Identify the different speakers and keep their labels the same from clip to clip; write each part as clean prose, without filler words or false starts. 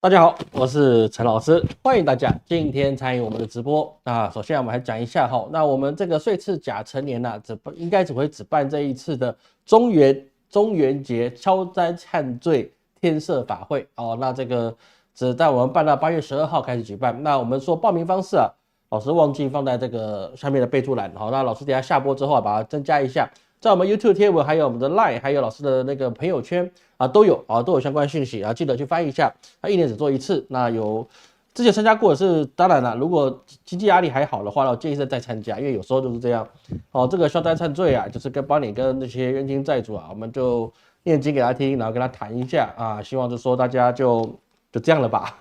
Speaker 1: 大家好，我是陈老师，欢迎大家今天参与我们的直播。那首先我们来讲一下哈，那我们这个岁次甲辰年呐，应该只会只办这一次的中元节敲斋忏罪天赦法会哦。那这个只在我们办到8月12号开始举办。那我们说报名方式啊，老师忘记放在这个下面的备注栏，好，那老师等一下下播之后把它增加一下。在我们 YouTube 贴文，还有我们的 Line， 还有老师的那个朋友圈啊，都有相关讯息啊，记得去翻一下。他一年只做一次，那有之前参加过的是，当然了，如果经济压力还好的话，我建议是再参加，因为有时候就是这样。哦，这个消灾忏罪啊，就是帮你跟那些冤亲债主啊，我们就念经给他听，然后跟他谈一下啊，希望就说大家就这样了吧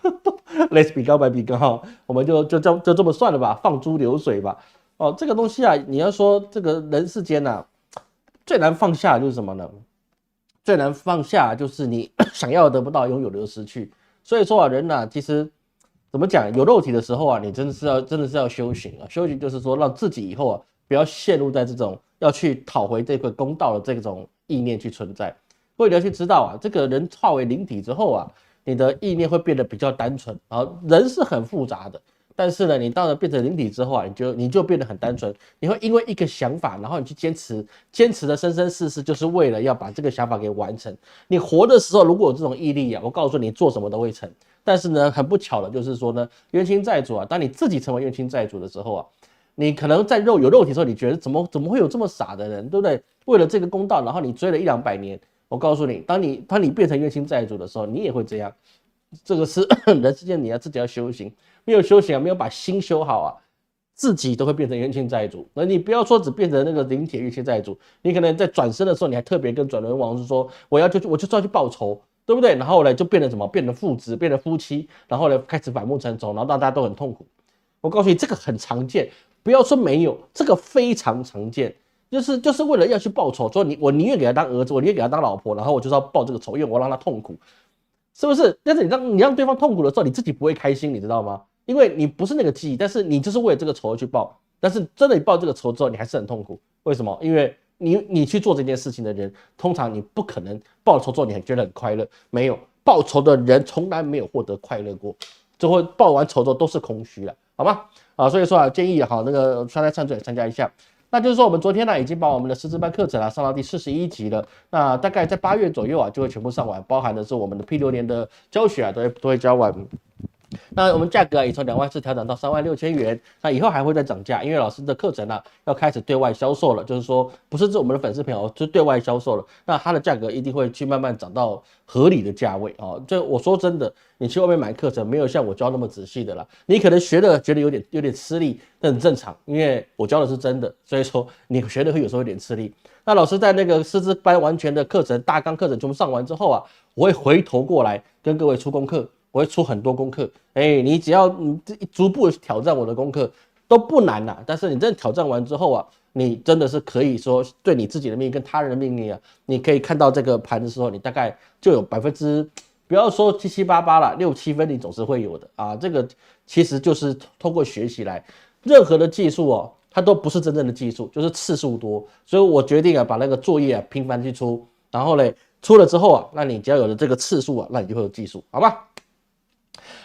Speaker 1: ，Let's 比高白比高哈，我们就这么算了吧，放诸流水吧。哦，这个东西啊，你要说这个人世间啊。最难放下的就是什么呢？最难放下就是你想要的得不到，拥有的又失去。所以说啊，人啊，其实怎么讲，有肉体的时候啊，你真的是要修行啊。修行就是说，让自己以后啊，不要陷入在这种要去讨回这个公道的这种意念去存在。各位你要去知道啊，这个人化为灵体之后啊，你的意念会变得比较单纯啊。人是很复杂的。但是呢，你到了变成灵体之后啊，你就变得很单纯。你会因为一个想法，然后你去坚持的生生世世，就是为了要把这个想法给完成。你活的时候如果有这种毅力啊，我告诉你，做什么都会成。但是呢，很不巧的就是说呢，冤亲债主啊，当你自己成为冤亲债主的时候啊，你可能在有肉体的时候，你觉得怎么会有这么傻的人，对不对？为了这个公道，然后你追了100-200年。我告诉你，当你变成冤亲债主的时候，你也会这样。这个是人世间你要自己要修行。没有修行啊，没有把心修好啊，自己都会变成冤亲债主。那你不要说只变成那个灵体冤亲债主，你可能在转生的时候，你还特别跟转轮王说，我就是要去报仇，对不对？然后呢，就变成什么？变成父子，变成夫妻，然后呢，开始反目成仇，然后大家都很痛苦。我告诉你，这个很常见，不要说没有，这个非常常见。就是为了要去报仇，说我宁愿给他当儿子，我宁愿给他当老婆，然后我就是要报这个仇，因为我让他痛苦，是不是？但是你让对方痛苦的时候，你自己不会开心，你知道吗？因为你不是那个记忆，但是你就是为了这个仇去报，但是真的你报这个仇之后，你还是很痛苦。为什么？因为你去做这件事情的人，通常你不可能报了仇之后你还觉得很快乐，没有报仇的人从来没有获得快乐过，最后报完仇之后都是空虚了，好吗？啊，所以说啊，建议好那个消灾忏罪参加一下。那就是说，我们昨天呢已经把我们的师资班课程啊上到第41集了。那大概在8月左右啊就会全部上完，包含的是我们的 P6年的教学啊都会教完。那我们价格啊也从2万4调整到36000元，那以后还会再涨价，因为老师的课程啊要开始对外销售了，就是说不是指我们的粉丝朋友，就对外销售了，那它的价格一定会去慢慢涨到合理的价位啊。这我说真的，你去外面买课程没有像我教那么仔细的啦，你可能学的觉得有点吃力，那很正常，因为我教的是真的，所以说你学的会有时候有点吃力。那老师在那个师资班完全的课程大纲课程全部上完之后啊，我会回头过来跟各位出功课。我会出很多功课，你只要逐步挑战我的功课都不难啦。但是你真的挑战完之后啊，你真的是可以说对你自己的命运跟他人的命运啊，你可以看到这个盘的时候，你大概就有不要说7-8啦，6-7分你总是会有的啊。这个其实就是通过学习来，任何的技术哦，它都不是真正的技术，就是次数多。所以我决定啊，把那个作业啊频繁去出，然后呢出了之后啊，那你只要有了这个次数啊，那你就会有技术，好吧？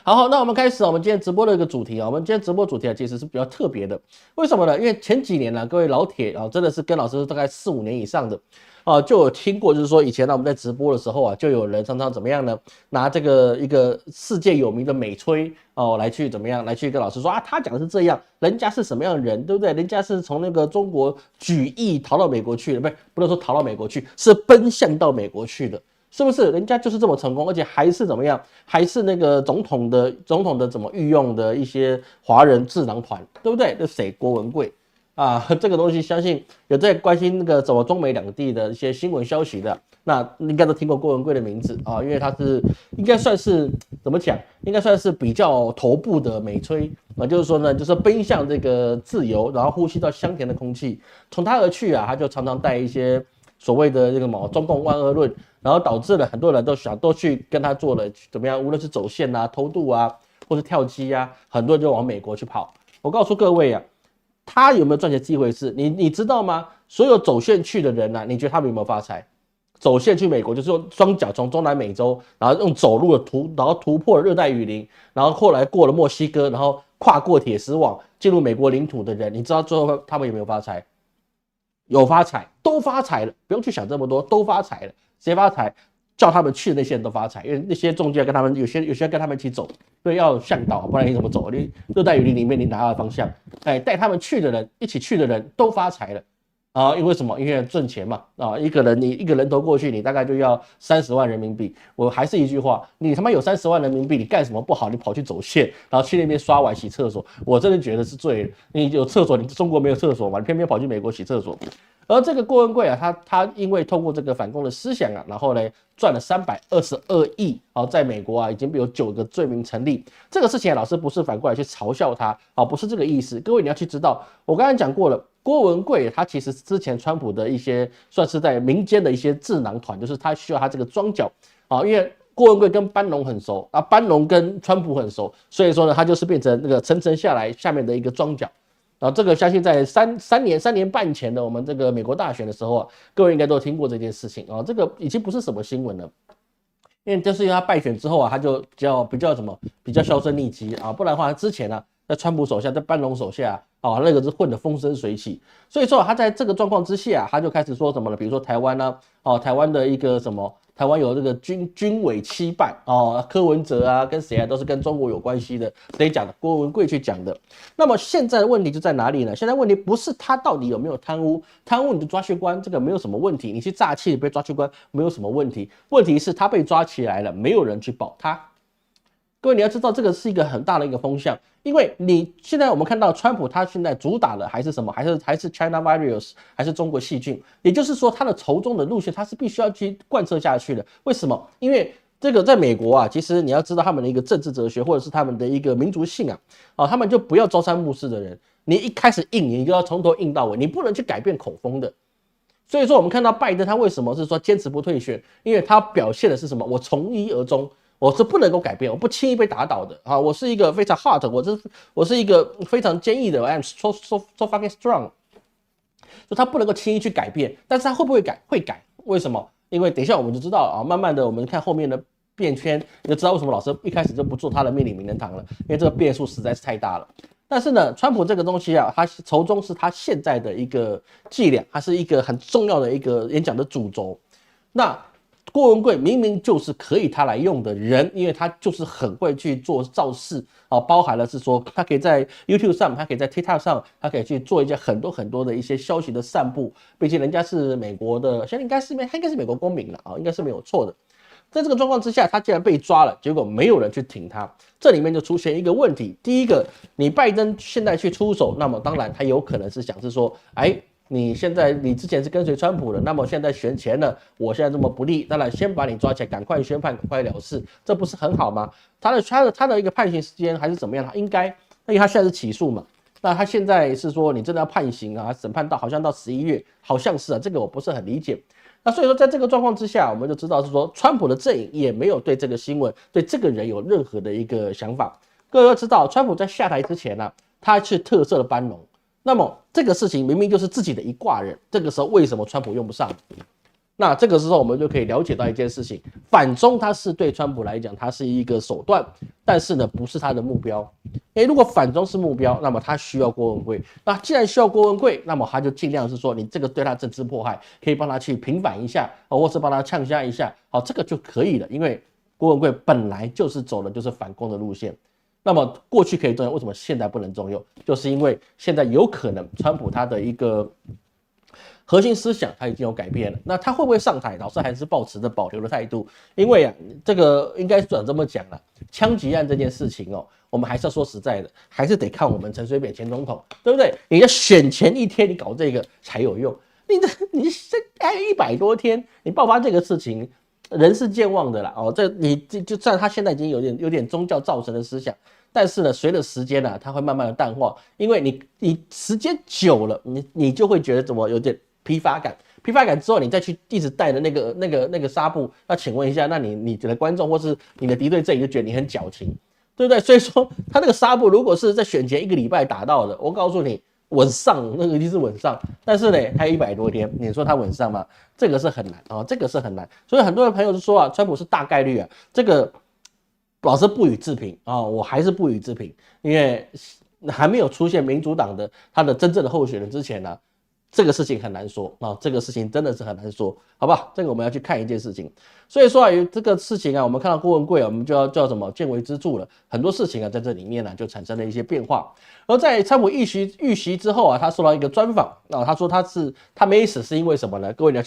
Speaker 1: 好，那我们开始我们今天直播的一个主题啊，我们今天直播主题啊其实是比较特别的，为什么呢？因为前几年呢，各位老铁啊，真的是跟老师大概4-5年以上的啊，就有听过，就是说以前呢我们在直播的时候啊，就有人常常怎么样呢？拿这个一个世界有名的美吹哦来去怎么样，来去跟老师说啊，他讲的是这样，人家是什么样的人，对不对？人家是从那个中国举义逃到美国去的，不能说逃到美国去，是奔向到美国去的。是不是人家就是这么成功，而且还是怎么样？还是那个总统的怎么御用的一些华人智囊团，对不对？那谁？郭文贵啊，这个东西相信有在关心那个怎么中美两地的一些新闻消息的，那应该都听过郭文贵的名字啊，因为他是应该算是怎么讲？应该算是比较头部的美吹啊，就是说呢，就是奔向这个自由，然后呼吸到香甜的空气，从他而去啊，他就常常带一些所谓的这个什么中共万恶论。然后导致了很多人都去跟他做了怎么样，无论是走线啊、偷渡啊，或是跳机啊，很多人就往美国去跑。我告诉各位啊，他有没有赚钱机会是你知道吗？所有走线去的人啊，你觉得他们有没有发财？走线去美国，就是用双脚从中南美洲，然后用走路的然后突破热带雨林，然后后来过了墨西哥，然后跨过铁丝网进入美国领土的人，你知道最后他们有没有发财？有发财，都发财了，不用去想这么多，都发财了。谁发财？叫他们去的那些人都发财，因为那些中介跟他们有些跟他们一起走，所以要向导，不然你怎么走？你热带雨林里面你哪有方向？哎，带他们去的人，一起去的人都发财了啊！因为什么？因为挣钱嘛啊！一个人头过去，你大概就要30万人民币。我还是一句话，你他妈有30万人民币，你干什么不好？你跑去走线，然后去那边刷碗洗厕所，我真的觉得是罪了。你有厕所，你中国没有厕所嘛？你偏偏跑去美国洗厕所。而这个郭文贵啊，他因为透过这个反共的思想啊，然后呢赚了322亿啊，在美国啊已经有9个罪名成立。这个事情啊，老师不是反过来去嘲笑他啊，不是这个意思。各位你要去知道，我刚才讲过了，郭文贵他其实之前川普的一些算是在民间的一些智囊团，就是他需要他这个庄脚啊，因为郭文贵跟班农很熟啊，班农跟川普很熟，所以说呢，他就是变成那个层层下来下面的一个庄脚。啊，这个相信在三年半前的我们这个美国大选的时候啊，各位应该都有听过这件事情啊，这个已经不是什么新闻了，因为就是因为他败选之后啊，他就比较销声匿迹啊，不然的话之前啊，在川普手下，在班农手下啊，那个是混得风生水起，所以说他在这个状况之下，他就开始说什么了，比如说台湾呢，台湾的一个什么。台湾有这个军委欺办哦，柯文哲啊，跟谁啊，都是跟中国有关系的。谁讲的？郭文贵去讲的。那么现在的问题就在哪里呢？现在问题不是他到底有没有贪污，贪污你就抓去关，这个没有什么问题。你去诈欺，你被抓去关，没有什么问题。问题是他被抓起来了，没有人去保他。各位你要知道，这个是一个很大的一个风向，因为你现在我们看到川普他现在主打的还是什么？还是 China virus， 还是中国细菌？也就是说，他的仇中的路线他是必须要去贯彻下去的。为什么？因为这个在美国啊，其实你要知道他们的一个政治哲学，或者是他们的一个民族性啊，他们就不要朝三暮四的人。你一开始硬，你就要从头硬到尾，你不能去改变口风的。所以说，我们看到拜登他为什么是说坚持不退选？因为他表现的是什么？我从一而终。我是不能够改变，我不轻易被打倒的啊！我是一个非常 hard， 我是一个非常坚毅的 ，I am so fucking strong。所以他不能够轻易去改变，但是他会不会改？会改。为什么？因为等一下我们就知道啊，慢慢的我们看后面的变圈，你就知道为什么老师一开始就不做他的命令名人堂了，因为这个变数实在是太大了。但是呢，川普这个东西啊，他仇中是他现在的一个伎俩，它是一个很重要的一个演讲的主轴。那郭文贵明明就是可以他来用的人，因为他就是很会去做造势啊，包含了是说他可以在 YouTube 上，他可以在 TikTok 上，他可以去做一些很多的一些消息的散布，毕竟人家是美国的，现在他应该是美国公民了啊，应该是没有错的。在这个状况之下，他竟然被抓了，结果没有人去挺他，这里面就出现一个问题。第一个，你拜登现在去出手，那么当然他有可能是想是说，你之前是跟随川普的，那么现在选前了，我现在这么不利，当然先把你抓起来，赶快宣判，赶快了事，这不是很好吗？他的一个判刑时间还是怎么样？他应该，因为他现在是起诉嘛，那他现在是说你真的要判刑啊，审判到好像到11月，好像是啊，这个我不是很理解。那所以说，在这个状况之下，我们就知道是说，川普的阵营也没有对这个新闻、对这个人有任何的一个想法。各位要知道，川普在下台之前呢，他是特赦了班农。那么这个事情明明就是自己的一挂人，这个时候为什么川普用不上？那这个时候我们就可以了解到一件事情，反中它是对川普来讲，它是一个手段，但是呢不是他的目标。如果反中是目标，那么他需要郭文贵。那既然需要郭文贵，那么他就尽量是说，你这个对他政治迫害，可以帮他去平反一下，或是帮他呛下一下，好，这个就可以了。因为郭文贵本来就是走的就是反攻的路线。那么过去可以重用，为什么现在不能重用？就是因为现在有可能川普他的一个核心思想他已经有改变了。那他会不会上台？老师还是抱持着保留的态度，因为啊，这个应该转这么讲了，枪击案这件事情我们还是要说实在的，还是得看我们陈水扁前总统，对不对？你要选前一天你搞这个才有用，你待100多天，你爆发这个事情。人是健忘的啦，就算他现在已经有点宗教造成的思想，但是呢，随着时间呢，它会慢慢的淡化，因为你时间久了，你就会觉得怎么有点疲乏感之后，你再去一直带的那个纱布，那请问一下，那你的观众或是你的敌对阵营就觉得你很矫情，对不对？所以说他那个纱布如果是在选前1个礼拜打到的，我告诉你，稳上，那个一定是稳上。但是呢，还有100多天，你说他稳上吗？这个是很难啊，这个是很难。所以很多的朋友就说啊，川普是大概率啊，这个老师不予置评啊，我还是不予置评，因为还没有出现民主党的他的真正的候选人之前呢、这个事情很难说啊，这个事情真的是很难说，好吧？这个我们要去看一件事情。所以说啊，这个事情啊，我们看到郭文贵啊，我们就要叫什么见微知著了。很多事情啊，在这里面呢、就产生了一些变化。而在川普遇袭之后啊，他受到一个专访啊，他说他没死是因为什么呢？各位你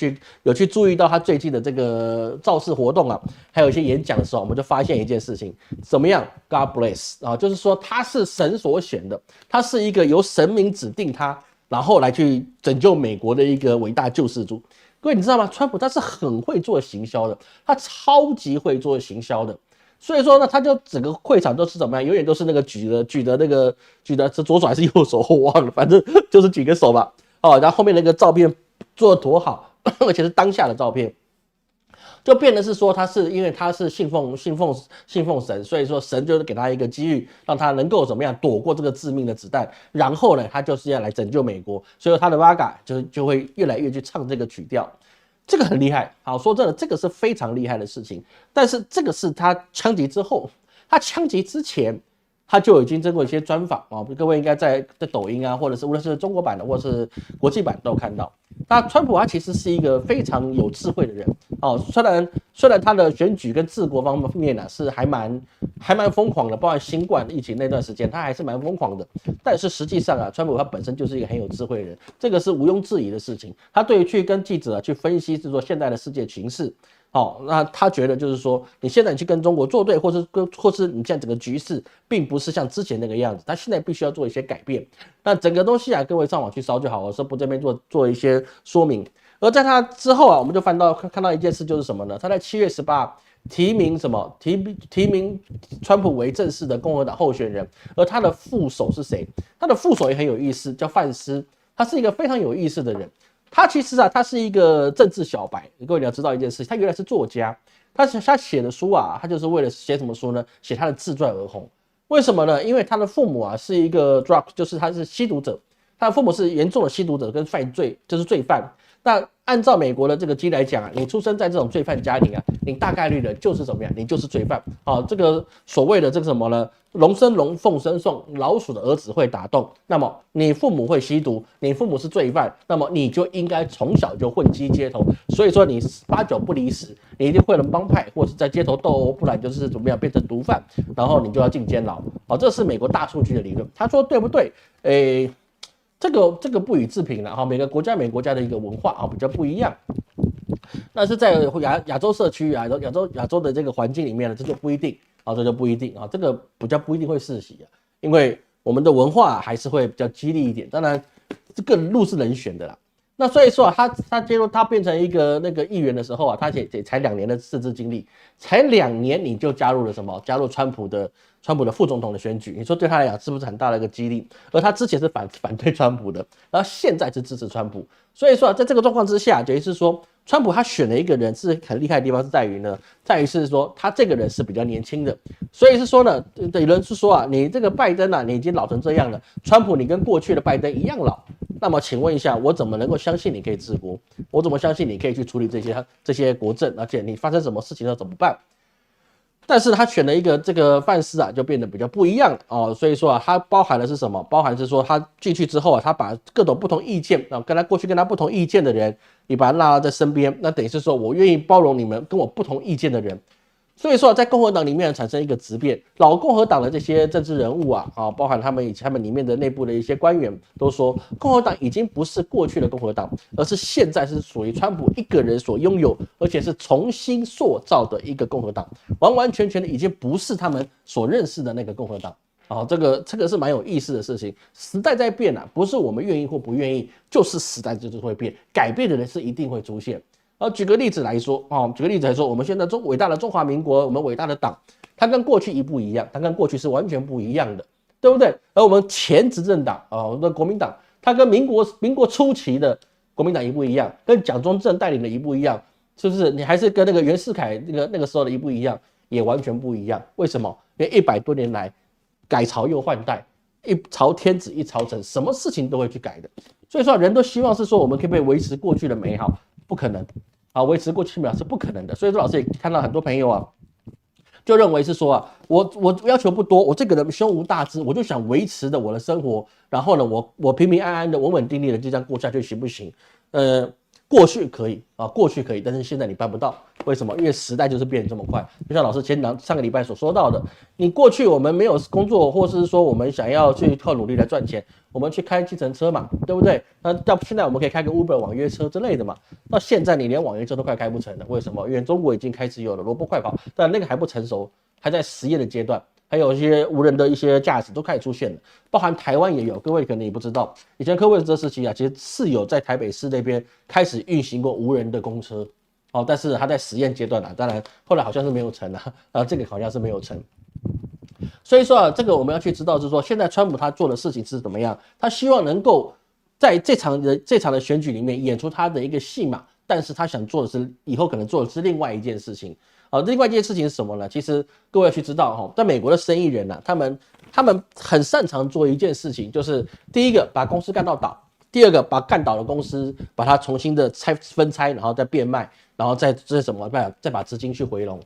Speaker 1: 有去注意到他最近的这个造势活动啊，还有一些演讲的时候，我们就发现一件事情，怎么样 ？God bless 啊，就是说他是神所选的，他是一个由神明指定他。然后来去拯救美国的一个伟大救世主。各位你知道吗？川普他是很会做行销的，他超级会做行销的。所以说呢，他就整个会场都是怎么样，永远都是那个举的是左手还是右手，我忘了，反正就是举个手吧。哦，然后后面那个照片做得多好，而且是当下的照片。就变得是说，他是因为他是信奉神，所以说神就是给他一个机遇，让他能够怎么样躲过这个致命的子弹。然后呢，他就是要来拯救美国，所以他的 Vaga 就会越来越去唱这个曲调，这个很厉害。好，说真的，这个是非常厉害的事情。但是这个是他枪击之后，他枪击之前。他就已经经过一些专访啊，各位应该在抖音啊，或者是无论是中国版的或者是国际版都有看到。那川普他其实是一个非常有智慧的人哦，虽然他的选举跟治国方面呢、是还蛮疯狂的，包括新冠疫情那段时间，他还是蛮疯狂的。但是实际上啊，川普他本身就是一个很有智慧的人，这个是毋庸置疑的事情。他对于去跟记者去分析，是说现在的世界情势。好，那他觉得就是说，你现在你去跟中国作对，或是你现在整个局势并不是像之前那个样子，他现在必须要做一些改变。那整个东西啊，各位上网去搜就好，我说不这边做一些说明。而在他之后啊，我们就看到一件事，就是什么呢？他在7月18提名什么提名川普为正式的共和党候选人，而他的副手是谁？他的副手也很有意思，叫范斯，他是一个非常有意思的人。他其实啊，他是一个政治小白。各位你要知道一件事，他原来是作家，他写的书啊，他就是为了写什么书呢？写他的自传而红。为什么呢？因为他的父母啊是一个 drug， 就是他是吸毒者，他的父母是严重的吸毒者跟犯罪，就是罪犯。那按照美国的这个基来讲啊，你出生在这种罪犯家庭啊，你大概率的就是怎么样？你就是罪犯啊。这个所谓的这个什么呢？龙生龙，凤生凤，老鼠的儿子会打洞。那么你父母会吸毒，你父母是罪犯，那么你就应该从小就混迹街头。所以说你8、9不离10，你一定会了帮派，或是在街头斗殴，不然就是怎么样变成毒贩，然后你就要进监牢。好，这是美国大数据的理论。他说对不对？这个不予置评了哈，每个国家的一个文化啊比较不一样。但是在亚洲社区啊，亚洲的这个环境里面呢，这就不一定啊，这就不一定啊，这个比较不一定会世袭啊，因为我们的文化还是会比较激励一点。当然，这个路是人选的啦。那所以说啊，他接入他变成一个那个议员的时候啊，他也才2年的政治经历，才2年你就加入了什么？加入川普的副总统的选举，你说对他来讲是不是很大的一个激励？而他之前是反对川普的，然后现在是支持川普，所以说啊，在这个状况之下，等于是说川普他选了一个人是很厉害的地方是在于是说他这个人是比较年轻的，所以是说呢，有人是说啊，你这个拜登啊，你已经老成这样了，川普你跟过去的拜登一样老。那么请问一下，我怎么能够相信你可以治国？我怎么相信你可以去处理这些国政？而且你发生什么事情要怎么办？但是他选了一个这个范斯啊，就变得比较不一样哦。所以说啊，它包含的是什么？包含是说他进去之后啊，他把各种不同意见啊，过去跟他不同意见的人，你把他拉在身边，那等于是说我愿意包容你们跟我不同意见的人。所以说，在共和党里面产生一个质变，老共和党的这些政治人物啊，包含他们里面的内部的一些官员都说，共和党已经不是过去的共和党，而是现在是属于川普一个人所拥有，而且是重新塑造的一个共和党，完完全全的已经不是他们所认识的那个共和党。这个是蛮有意思的事情，时代在变啊，不是我们愿意或不愿意，就是时代就是会变，改变的人是一定会出现。举个例子来说，我们现在伟大的中华民国，我们伟大的党，它跟过去不一样，它跟过去是完全不一样的，对不对？而我们前执政党那国民党，它跟民国初期的国民党不一样，跟蒋中正带领的不一样，是不是？你还是跟那个袁世凯那个时候的不一样，也完全不一样。为什么？因为100多年来改朝又换代，一朝天子一朝臣，什么事情都会去改的。所以说人都希望是说我们可不可以维持过去的美好，不可能啊，维持过去的美好是不可能的。所以说老师也看到很多朋友啊，就认为是说啊，我要求不多，我这个人胸无大志，我就想维持的我的生活，然后呢，我平平安安的、稳稳定定的就这样过下去，行不行？过去可以啊，过去可以，但是现在你办不到，为什么？因为时代就是变得这么快。就像老师上个礼拜所说到的，你过去我们没有工作，或是说我们想要去靠努力来赚钱，我们去开计程车嘛，对不对？那到现在我们可以开个 Uber 网约车之类的嘛。到现在你连网约车都快开不成了，为什么？因为中国已经开始有了萝卜快跑，但那个还不成熟，还在实验的阶段。还有一些无人的一些驾驶都开始出现了，包含台湾也有，各位可能也不知道，以前柯文哲时期啊，其实是有在台北市那边开始运行过无人的公车，哦，但是他在实验阶段啊，当然后来好像是没有成啊，这个好像是没有成。所以说啊，这个我们要去知道，就是说现在川普他做的事情是怎么样，他希望能够在这场的选举里面演出他的一个戏码，但是他想做的是以后可能做的是另外一件事情。另外一件事情是什么呢？其实各位要去知道在美国的生意人啊，他们很擅长做一件事情，就是第一个把公司干到倒，第二个把干倒的公司把它重新的分拆，然后再变卖，然后再什么再把资金去回笼。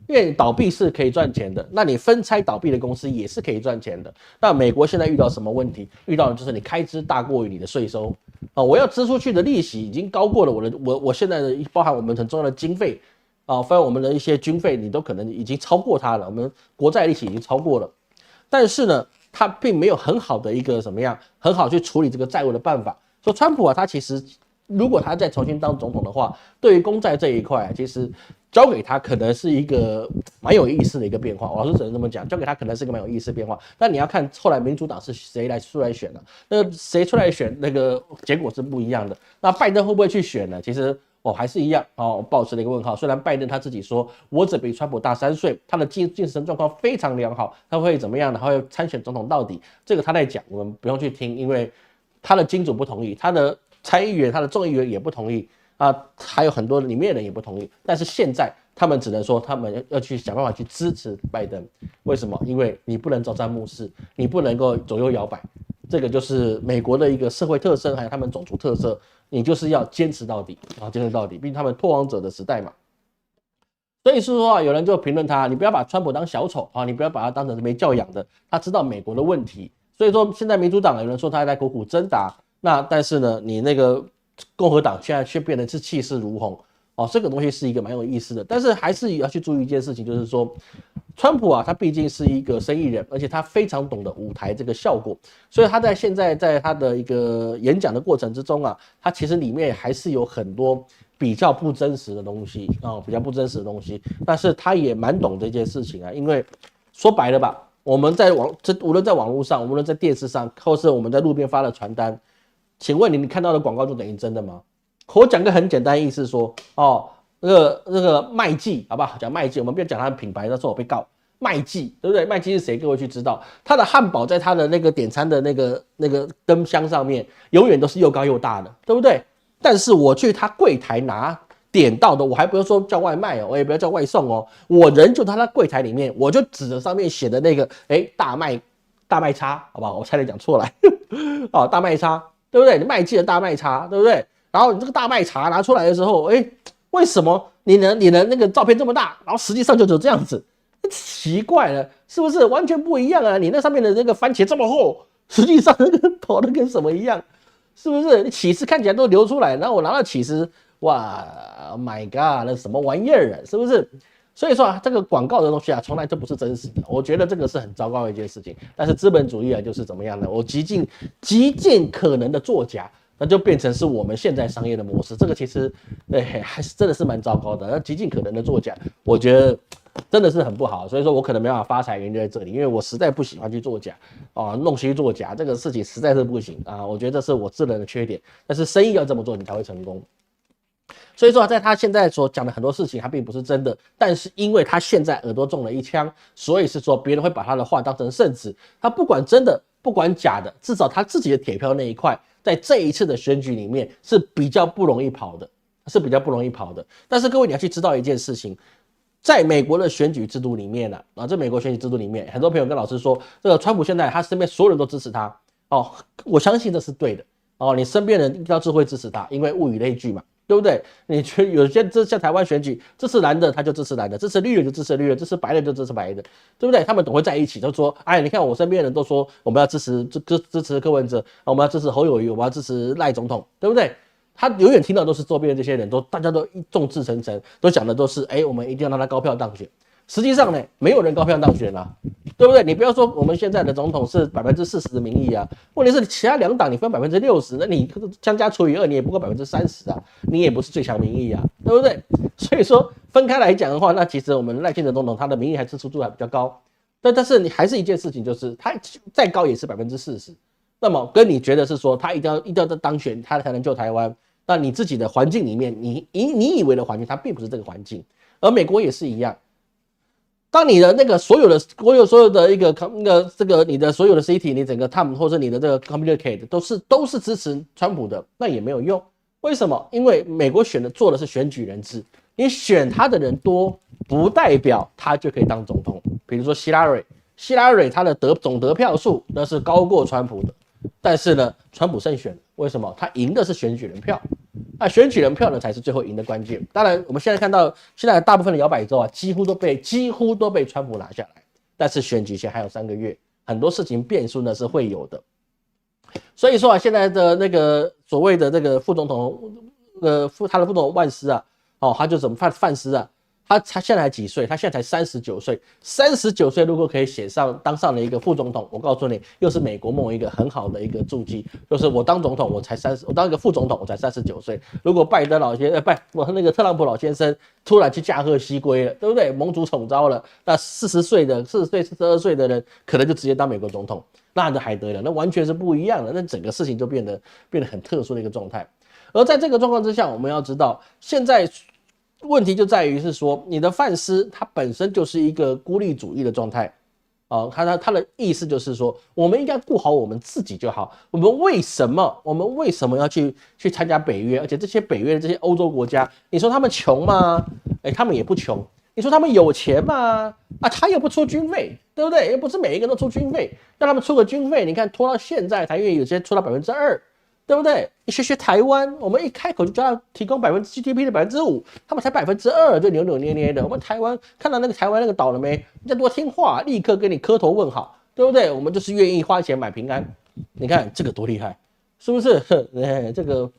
Speaker 1: 因为倒闭是可以赚钱的，那你分拆倒闭的公司也是可以赚钱的。那美国现在遇到什么问题？遇到的就是你开支大过于你的税收我要支出去的利息已经高过了我现在的包含我们很重要的经费。包括我们的一些军费，你都可能已经超过它了，我们国债利息已经超过了，但是呢，他并没有很好的一个怎么样，很好去处理这个债务的办法。说川普啊，他其实如果他再重新当总统的话，对于公债这一块，其实交给他可能是一个蛮有意思的一个变化。我老师只能这么讲，交给他可能是一个蛮有意思的变化。但你要看后来民主党是谁出来选的，那谁出来选，那个结果是不一样的。那拜登会不会去选呢？其实。还是一样抱持了一个问号。虽然拜登他自己说，我只比川普大3岁，他的精神状况非常良好，他会怎么样呢？他会参选总统到底。这个他在讲，我们不用去听，因为他的金主不同意，他的参议员、他的众议员也不同意啊，还有很多里面的人也不同意。但是现在他们只能说，他们要去想办法去支持拜登。为什么？因为你不能朝三暮四，你不能够左右摇摆。这个就是美国的一个社会特征，还有他们种族特色，你就是要坚持到底坚持到底，毕竟他们拓荒者的时代嘛。所以说有人就评论他，你不要把川普当小丑你不要把他当成没教养的，他知道美国的问题。所以说现在民主党有人说他在苦苦挣扎，那但是呢，你那个共和党现在却变得是气势如虹这个东西是一个蛮有意思的，但是还是要去注意一件事情，就是说。川普啊，他毕竟是一个生意人，而且他非常懂得舞台这个效果，所以他现在在他的一个演讲的过程之中啊，他其实里面还是有很多比较不真实的东西比较不真实的东西，但是他也蛮懂这件事情因为说白了吧，我们无论在网络上，无论在电视上，或是我们在路边发的传单，请问你看到的广告就等于真的吗？我讲个很简单的意思说那个麦记，好不好？讲麦记，我们不要讲它的品牌，到时候我被告。麦记，对不对？麦记是谁？各位去知道，他的汉堡在他的那个点餐的那个灯箱上面，永远都是又高又大的，对不对？但是我去他柜台拿点到的，我还不用说叫外卖我也不要叫外送我人就在他柜台里面，我就指着上面写的那个大麦叉，好不好？我差点讲错来，大麦叉，对不对？你麦记的大麦叉，对不对？然后你这个大麦茶拿出来的时候，为什么你的那个照片这么大，然后实际上就只有这样子？奇怪了，是不是完全不一样啊？你那上面的那个番茄这么厚，实际上那个头都跟什么一样？是不是？你起司看起来都流出来，然后我拿到起司，哇 ，Oh my god， 那什么玩意儿啊？是不是？所以说这个广告的东西从来就不是真实的。我觉得这个是很糟糕的一件事情。但是资本主义就是怎么样呢？我极尽可能的作假。那就变成是我们现在商业的模式，这个其实，还是真的是蛮糟糕的。那极尽可能的作假，我觉得真的是很不好。所以说我可能没办法发财，原因就在这里，因为我实在不喜欢去作假弄虚作假这个事情实在是不行我觉得这是我自认的缺点。但是生意要这么做，你才会成功。所以说，在他现在所讲的很多事情，他并不是真的，但是因为他现在耳朵中了一枪，所以是说别人会把他的话当成圣旨。他不管真的，不管假的，至少他自己的铁票那一块。在这一次的选举里面是比较不容易跑的，但是各位你要去知道一件事情，在美国的选举制度里面这美国选举制度里面，很多朋友跟老师说，这个川普现在他身边所有人都支持他哦，我相信这是对的哦，你身边人一定要会支持他，因为物以类聚嘛。对不对？你觉得有些像台湾选举，支持蓝的他就支持蓝的，支持绿的就支持绿的，支持白的就支持白的，对不对？他们总会在一起，就说，哎，你看我身边人都说我们要支持柯文哲，我们要支持侯友宜，我们要支持赖总统，对不对？他永远听到都是周边的这些人大家都众志成城，都讲的都是，我们一定要让他高票当选。实际上呢，没有人高票当选啊，对不对？你不要说我们现在的总统是40%的民意啊，问题是其他两党你分60%，那你相加除以2，你也不过30%啊，你也不是最强民意啊，对不对？所以说分开来讲的话，那其实我们赖清德总统他的民意还支持度还比较高，但是你还是一件事情，就是他再高也是40%，那么跟你觉得是说他一定要当选，他才能救台湾，那你自己的环境里面，你以为的环境，它并不是这个环境，而美国也是一样。当你的那个所有的一个这个你的所有的 city， 你整个 town 或者你的这个 communicate 都是支持川普的，那也没有用。为什么？因为美国做的是选举人制，你选他的人多，不代表他就可以当总统。比如说希拉蕊他的总得票数那是高过川普的，但是呢，川普胜选，为什么？他赢的是选举人票。那选举人票呢，才是最后赢的关键。当然，我们现在看到，现在大部分的摇摆州几乎都被川普拿下来。但是选举前还有3个月，很多事情变数呢是会有的。所以说现在的那个所谓的这个副总统，他的副总统万斯他就怎么范斯他现在才几岁？他现在才39岁。39岁如果可以当上了一个副总统，我告诉你，又是美国梦一个很好的一个注记，就是我当总统我当一个副总统我才39岁。如果拜登我那个特朗普老先生突然去驾鹤西归了，对不对？盟主宠召了，那40岁、42岁的人可能就直接当美国总统，那还得了？那完全是不一样的，那整个事情就变得很特殊的一个状态。而在这个状况之下，我们要知道现在。问题就在于是说，你的范斯他本身就是一个孤立主义的状态，他的意思就是说，我们应该顾好我们自己就好。我们为什么要去参加北约？而且这些北约的这些欧洲国家，你说他们穷吗？他们也不穷。你说他们有钱吗？他又不出军费，对不对？又不是每一个都出军费，让他们出个军费，你看拖到现在，台湾有些出到2%。对不对？你学台湾，我们一开口就叫他提供GDP 的5%，他们才2%，就扭扭捏捏的。我们台湾看到那个台湾那个岛了没？人家多听话，立刻给你磕头问好，对不对？我们就是愿意花钱买平安。你看这个多厉害，是不是？这个，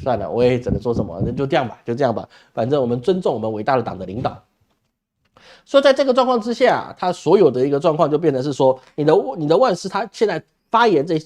Speaker 1: 算了，我也只能说什么，那就这样吧，反正我们尊重我们伟大的党的领导。所以在这个状况之下，他所有的一个状况就变成是说，你的万斯他现在。发言这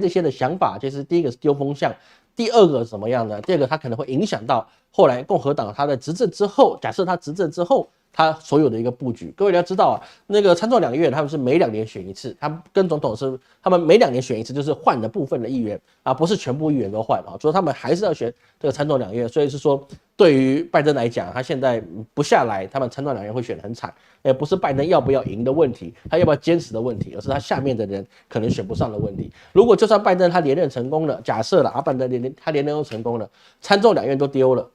Speaker 1: 些的想法，就是第一个是丢风向，第二个是什么样的？第二个他可能会影响到后来共和党他在执政之后，假设他执政之后，他所有的一个布局。各位要知道那个参众两院他们是每2年选一次，他跟总统是他们每2年选一次，就是换了部分的议员不是全部议员都换所以他们还是要选这个参众两院。所以是说，对于拜登来讲，他现在不下来，他们参众两院会选得很惨。不是拜登要不要赢的问题，他要不要坚持的问题，而是他下面的人可能选不上的问题。如果就算拜登他连任成功了，假设了拜登他连任都成功了，参众两院都丢了，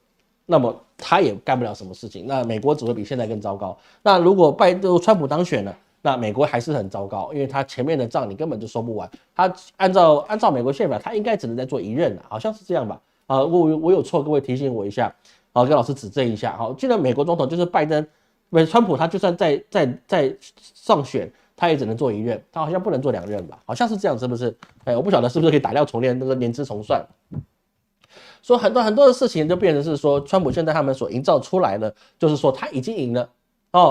Speaker 1: 那么他也干不了什么事情，那美国只会比现在更糟糕。那如果川普当选了，那美国还是很糟糕，因为他前面的仗你根本就收不完。他按照美国宪法，他应该只能再做1任好像是这样吧？我有错，各位提醒我一下，跟老师指正一下。记得美国总统就是拜登。川普他就算再上选，他也只能做1任，他好像不能做2任吧？好像是这样，是不是？我不晓得是不是可以打掉重练，那个年资重算。所以很多的事情就变成是说，川普现在他们所营造出来的，就是说他已经赢了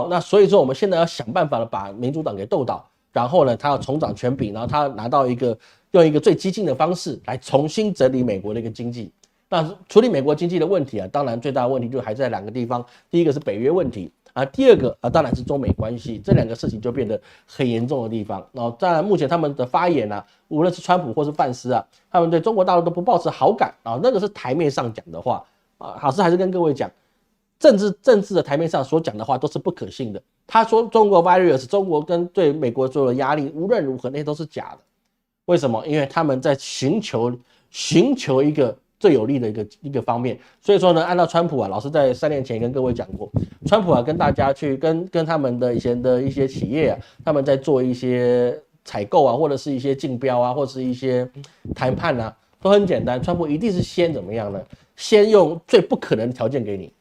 Speaker 1: 那所以说我们现在要想办法把民主党给斗倒，然后呢，他要重掌权柄，然后他拿到用一个最激进的方式来重新整理美国的一个经济。那处理美国经济的问题当然最大的问题就还在2个地方，第一个是北约问题。第二个当然是中美关系，这2个事情就变得很严重的地方。然后当然目前他们的发言无论是川普或是范斯他们对中国大陆都不抱持好感那个是台面上讲的话老师还是跟各位讲，政治的台面上所讲的话都是不可信的。他说中国 virus， 中国跟对美国所有的压力，无论如何那些都是假的。为什么？因为他们在寻求一个最有利的一个方面。所以说呢，按照川普啊，老师在3年前跟各位讲过，川普啊跟大家去跟他们的以前的一些企业啊，他们在做一些采购啊，或者是一些竞标啊，或者是一些谈判啊，都很简单。川普一定是先怎么样呢？先用最不可能的条件给你。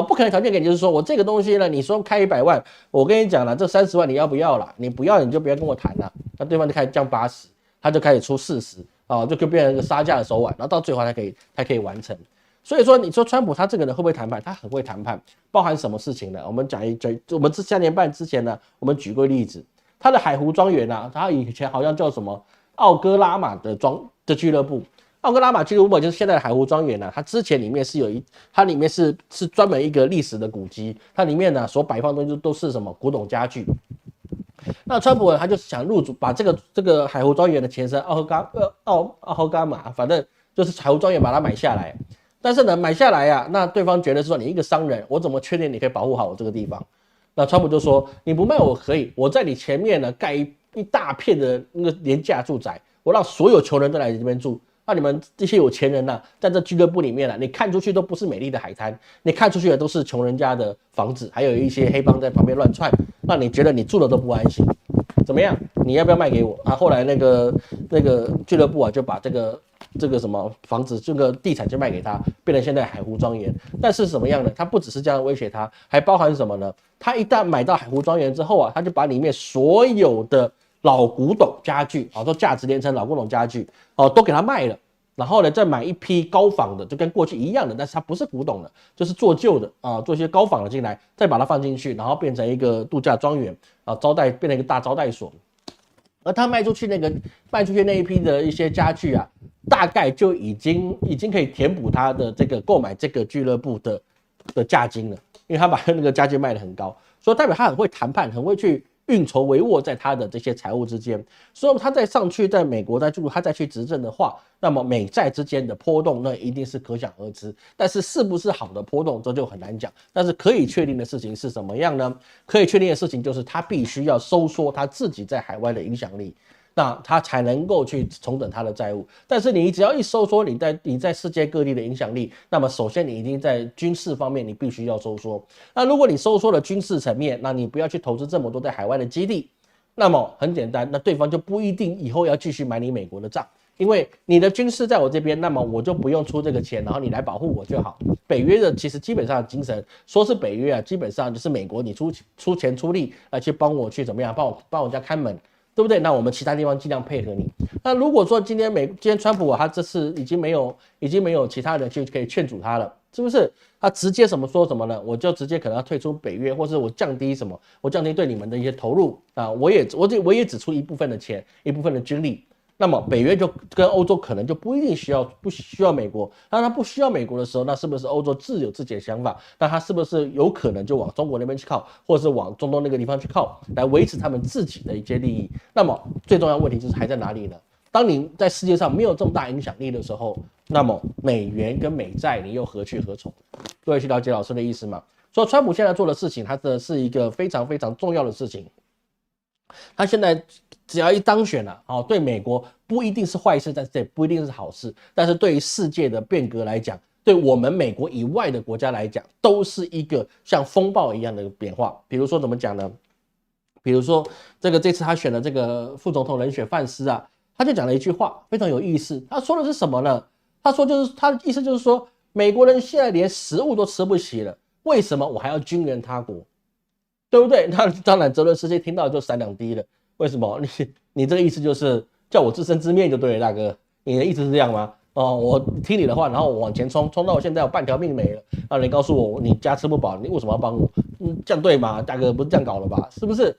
Speaker 1: 不可能条件给你，就是说我这个东西呢，你说开100万，我跟你讲了，这30万你要不要啦？你不要你就不要跟我谈了。那对方就开始降80，他就开始出40，就变成一个杀价的手腕，然后到最后才可以完成。所以说，你说川普他这个人会不会谈判？他很会谈判，包含什么事情呢？我们讲我们3年半之前呢，我们举过例子，他的海湖庄园啊，他以前好像叫什么奥戈拉玛的俱乐部。奥格拉玛俱乐部就是现在的海湖庄园它之前里面是它里面是专门一个历史的古迹，它里面呢所摆放的东西都是什么古董家具。那川普他就想入主，把这个海湖庄园的前身奥赫加玛，反正就是海湖庄园把它买下来。但是呢，买下来啊，那对方觉得说你一个商人，我怎么确定你可以保护好我这个地方？那川普就说你不卖我可以，我在你前面呢盖一大片的那个廉价住宅，我让所有穷人都来这边住。那你们这些有钱人呢，在这俱乐部里面你看出去都不是美丽的海滩，你看出去的都是穷人家的房子，还有一些黑帮在旁边乱窜，让你觉得你住的都不安心。怎么样？你要不要卖给我？后来那个俱乐部啊，就把这个什么房子，这个地产就卖给他，变成现在海湖庄园。但是什么样呢？他不只是这样威胁他，还包含什么呢？他一旦买到海湖庄园之后啊，他就把里面所有的老古董家具都价值连城老古董家具都给他卖了，然后呢再买一批高仿的，就跟过去一样的，但是它不是古董的，就是做旧的做一些高仿的进来，再把它放进去，然后变成一个度假庄园变成一个大招待所。而他卖出去那一批的一些家具啊，大概就已经可以填补他的这个购买这个俱乐部的价金了，因为他把那个家具卖得很高，所以代表他很会谈判，很会去运筹帷幄在他的这些财务之间，所以他再上去，在美国他再去执政的话，那么美债之间的波动那一定是可想而知。但是是不是好的波动，这就很难讲。但是可以确定的事情是什么样呢？可以确定的事情就是他必须要收缩他自己在海外的影响力。那他才能够去重整他的债务，但是你只要一收缩你在世界各地的影响力，那么首先你一定在军事方面你必须要收缩。那如果你收缩了军事层面，那你不要去投资这么多在海外的基地，那么很简单，那对方就不一定以后要继续买你美国的账，因为你的军事在我这边，那么我就不用出这个钱，然后你来保护我就好。北约的其实基本上的精神，说是北约基本上就是美国你出钱出力来去帮我去怎么样，帮我家看门。对不对？那我们其他地方尽量配合你。那如果说今天川普他这次已经没有其他人去可以劝阻他了，是不是？他直接说什么呢？我就直接可能要退出北约，或是我降低我降低对你们的一些投入我也只出一部分的钱，一部分的军力。那么北约就跟欧洲可能就不需要美国，那他不需要美国的时候，那是不是欧洲自有自己的想法？那他是不是有可能就往中国那边去靠，或者是往中东那个地方去靠，来维持他们自己的一些利益？那么最重要的问题就是还在哪里呢？当你在世界上没有这么大影响力的时候，那么美元跟美债你又何去何从？各位去了解老师的意思吗？所以川普现在做的事情，他的是一个非常非常重要的事情。他现在只要一当选了对美国不一定是坏事，但是也不一定是好事。但是对于世界的变革来讲，对我们美国以外的国家来讲，都是一个像风暴一样的变化。比如说怎么讲呢？比如说这次他选的这个副总统人选范斯他就讲了一句话非常有意思。他说的是什么呢？他的意思就是说，美国人现在连食物都吃不起了，为什么我还要军援他国？对不对？那当然，泽伦斯基听到就闪两滴了。为什么？你这个意思就是叫我自生自灭就对了，大哥。你的意思是这样吗？我听你的话，然后我往前冲到我现在我半条命没了。那你告诉我，你家吃不饱，你为什么要帮我？这样对吗？大哥不是这样搞了吧？是不是？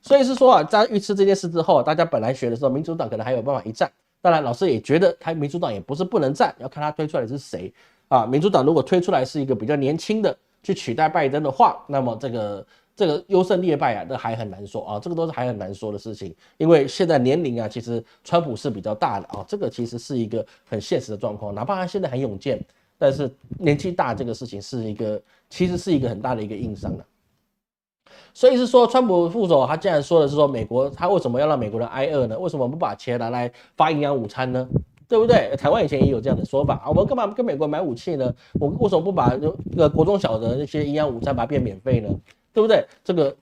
Speaker 1: 所以是说在预测这件事之后，大家本来学的时候，民主党可能还有办法一战。当然，老师也觉得民主党也不是不能战，要看他推出来的是谁民主党如果推出来是一个比较年轻的去取代拜登的话，那么这个优胜劣败这还很难说这个都是还很难说的事情，因为现在年龄其实川普是比较大的这个其实是一个很现实的状况，哪怕他现在很勇健，但是年纪大这个事情其实是一个很大的一个硬伤所以是说，川普副手他既然说的是说美国他为什么要让美国人挨饿呢？为什么不把钱拿来发营养午餐呢？对不对？台湾以前也有这样的说法啊，我们干嘛跟美国买武器呢？我为什么不把国中小的那些营养午餐把它变免费呢？对不对？这个，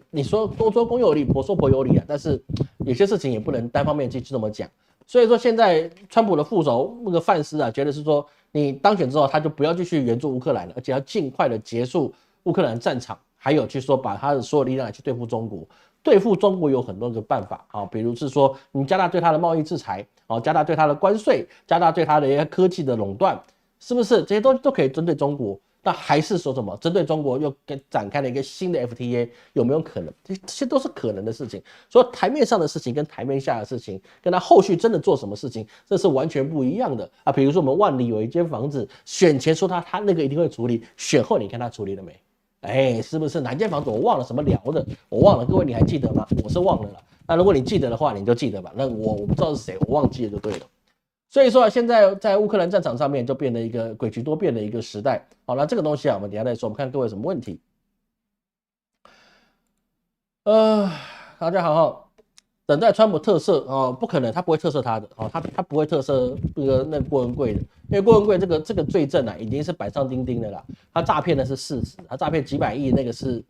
Speaker 1: 你说多说公有理，婆说婆有理啊。但是有些事情也不能单方面去这么讲。所以说现在川普的副手那个范斯啊，觉得是说你当选之后，他就不要继续援助乌克兰了，而且要尽快的结束乌克兰战场，还有去说把他的所有力量来去对付中国。对付中国有很多个办法啊，比如是说你加大对他的贸易制裁，加大对他的关税，加大对他的一些科技的垄断，是不是这些东西都可以针对中国？那还是说什么针对中国又展开了一个新的 FTA， 有没有可能？这些都是可能的事情。所以台面上的事情跟台面下的事情，跟他后续真的做什么事情，这是完全不一样的啊。比如说我们万里有一间房子，选前说他那个一定会处理，选后你看他处理了没？哎，是不是哪间房子我忘了什么聊的？我忘了，各位你还记得吗？我是忘了啦。那如果你记得的话，你就记得吧。那我不知道是谁，我忘记了就对了。所以说现在在乌克兰战场上面就变得一个诡谲多变的一个时代。好，那这个东西啊，我们等一下再说。我们看各位有什么问题。大家好哈，等待川普特赦哦，不可能，他不会特赦他的哦，他不会特赦那个郭文贵的，因为郭文贵这个罪证啊，已经是板上钉钉的啦。他诈骗的是事实，他诈骗几百亿那个是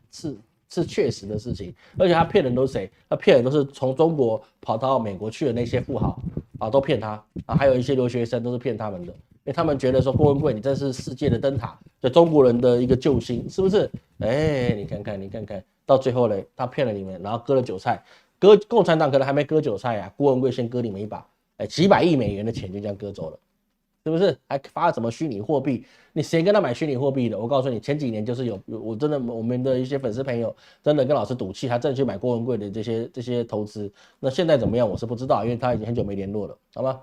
Speaker 1: 确实的事情，而且他骗人都是谁？他骗人都是从中国跑到美国去的那些富豪啊，都骗他啊，还有一些留学生都是骗他们的，因为他们觉得说郭文贵你这是世界的灯塔，就中国人的一个救星，是不是？哎，你看看，到最后嘞，他骗了你们，然后割了韭菜，共产党可能还没割韭菜啊，郭文贵先割你们一把，哎，几百亿美元的钱就这样割走了。是不是还发了什么虚拟货币？你谁跟他买虚拟货币的？我告诉你，前几年就是我真的我们的一些粉丝朋友真的跟老师赌气，他真的去买郭文贵的这些投资。那现在怎么样？我是不知道，因为他已经很久没联络了，好吗？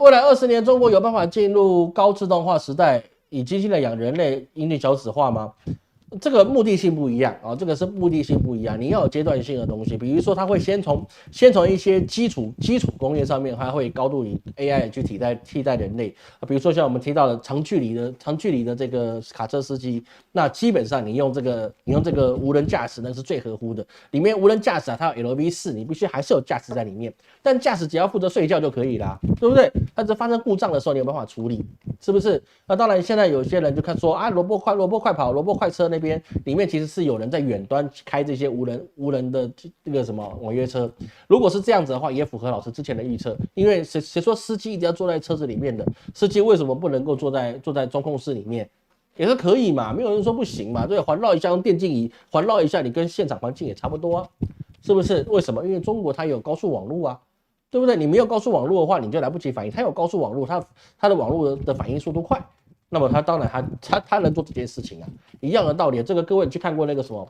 Speaker 1: 未来20年中国有办法进入高自动化时代，以机器来养人类，引领少子化吗？这个目的性不一样啊，这个是目的性不一样。你要有阶段性的东西，比如说它会先从一些基础工业上面，它会高度以 AI 去替代人类。比如说像我们提到的长距离的这个卡车司机，那基本上你用这个无人驾驶那是最合乎的。里面无人驾驶啊，它有 LV4，你必须还是有驾驶在里面，但驾驶只要负责睡觉就可以啦，对不对？它只发生故障的时候，你有办法处理，是不是？那当然，现在有些人就看说啊，萝卜快跑，萝卜快车那边里面其实是有人在远端开这些无人的这个什么网约车。如果是这样子的话，也符合老师之前的预测。因为谁说司机一定要坐在车子里面的？司机为什么不能够坐在中控室里面？也是可以嘛，没有人说不行嘛。对，环绕一下用电竞仪环绕一下，你跟现场环境也差不多啊，是不是？为什么？因为中国它有高速网络啊。对不对？你没有高速网络的话，你就来不及反应。它有高速网络，它的网络的反应速度快，那么它当然它能做这件事情啊。一样的道理，这个各位你去看过那个什么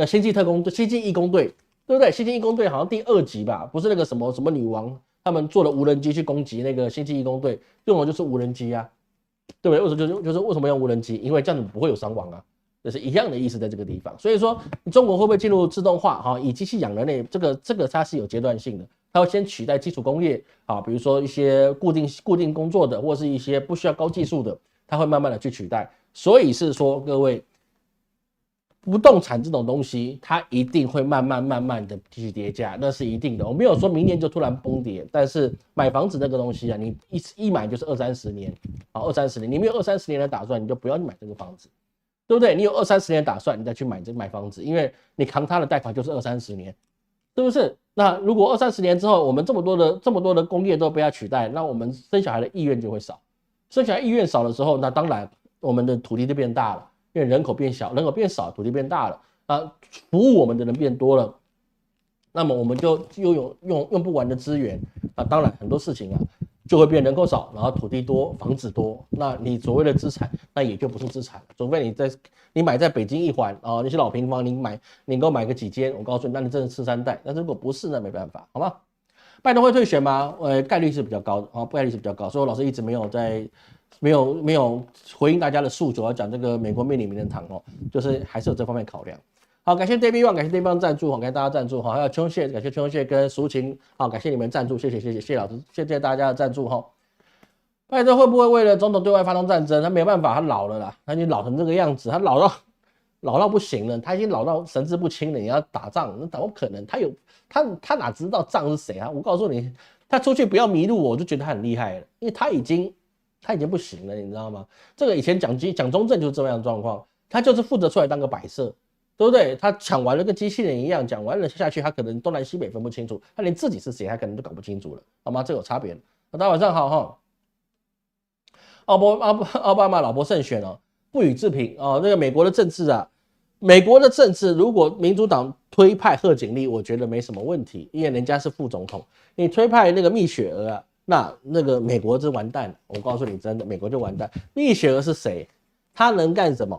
Speaker 1: 星际义工队，对不对？星际义工队好像第2集吧，不是那个什么女王他们坐了无人机去攻击那个星际义工队，用的就是无人机啊，对不对？为什么就是为什么用无人机？因为这样子不会有伤亡啊。这是一样的意思，在这个地方。所以说，中国会不会进入自动化？哈，以机器养人类，这个它是有阶段性的，它会先取代基础工业啊，比如说一些固定工作的，或是一些不需要高技术的，它会慢慢的去取代。所以是说，各位，不动产这种东西，它一定会慢慢的去叠加，那是一定的。我没有说明年就突然崩跌，但是买房子那个东西啊，你一买就是20-30年，啊，20-30年，你没有20-30年的打算，你就不要去买这个房子。对不对？你有20-30年的打算，你再去买房子，因为你扛它的贷款就是20-30年，是不是？那如果20-30年之后，我们这么多的工业都被它取代，那我们生小孩的意愿就会少。生小孩意愿少的时候，那当然我们的土地就变大了，因为人口变小，人口变少，土地变大了啊，服务我们的人变多了，那么我们就又有用不完的资源啊。当然很多事情啊，就会变人口少，然后土地多，房子多，那你所谓的资产，那也就不是资产了。除非你买在北京一环啊，那些老平房，你给我买个几间，我告诉你，那你真的吃3代。但是如果不是，那没办法，好吗？拜登会退选吗？概率是比较高的啊，概率是比较高。所以我老师一直没有回应大家的诉求，要讲这个美国面临名人堂哦，就是还是有这方面考量。好，感谢 David Wang， 感谢 David Wang 赞助，好，感谢大家赞助，好，还有秋谢，感谢秋谢跟苏晴，好，感谢你们赞助，谢谢老师，谢谢大家的赞助哈。拜登会不会为了总统对外发动战争？他没有办法，他老了啦，他已经老成这个样子，他老到不行了，他已经老到神志不清了。你要打仗，那怎么可能？他哪知道仗是谁啊？我告诉你，他出去不要迷路我就觉得他很厉害了，因为他已经不行了，你知道吗？这个以前蒋中正就是这样的状况，他就是负责出来当个摆设，对不对？他抢完了跟机器人一样，讲完了下去，他可能东南西北分不清楚，他连自己是谁他可能都搞不清楚了，好吗？这有差别。大家晚上好哈。奥巴马老婆胜选哦，不予置评哦。那个美国的政治啊，美国的政治如果民主党推派贺锦丽，我觉得没什么问题，因为人家是副总统。你推派那个蜜雪儿啊，那个美国就完蛋了。我告诉你真的，美国就完蛋。蜜雪儿是谁？他能干什么？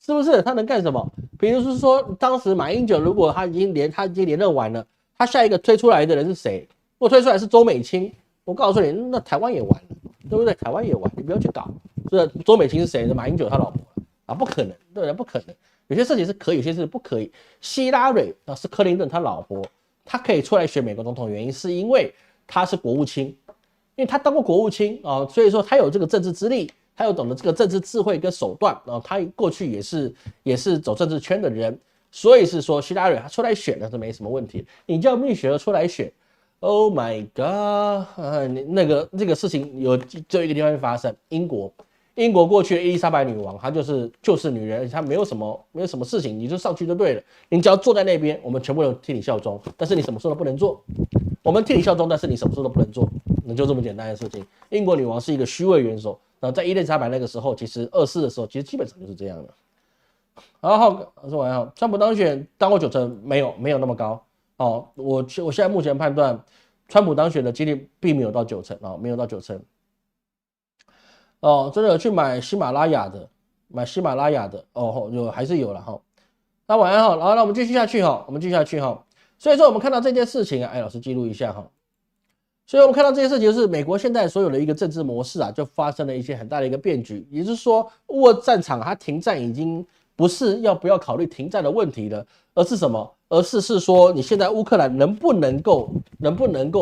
Speaker 1: 是不是？他能干什么？比如说，当时马英九如果他已经连任完了，他下一个推出来的人是谁？如果推出来是周美青，我告诉你，那台湾也完了。对不对？台湾也玩，你不要去搞。这周美青是谁？马英九他老婆啊，不可能，对不对？不可能。有些事情是可以，有些事情不可以。希拉蕊啊是克林顿他老婆，他可以出来选美国总统，原因是因为他是国务卿，因为他当过国务卿啊，所以说他有这个政治资历，他有懂得这个政治智慧跟手段啊，他过去也是走政治圈的人，所以是说希拉蕊他出来选那是没什么问题。你叫蜜雪儿出来选。Oh my god！ 这个事情只有一个地方会发生，英国过去的伊丽莎白女王，她就是女人，她没有什么事情，你就上去就对了，你只要坐在那边，我们全部都替你效忠，但是你什么事都不能做。我们替你效忠，但是你什么事都不能做，那就这么简单的事情。英国女王是一个虚位元首，那在伊丽莎白那个时候，其实24的时候，其实基本上就是这样的。然后说完哈，川普当选当过9成，没有那么高。哦，我现在目前判断，川普当选的几率并没有到9成啊，没有到9成。哦，真的有去买喜马拉雅的哦，还是有了哈。那晚安哈，然后那我们继续下去哈，所以说我们看到这件事情啊，老师记录一下哈。所以我们看到这件事情，就是美国现在所有的一个政治模式啊，就发生了一些很大的一个变局，也就是说，乌俄战场它停战已经不是要不要考虑停战的问题了，而是什么？而是说你现在乌克兰能不能够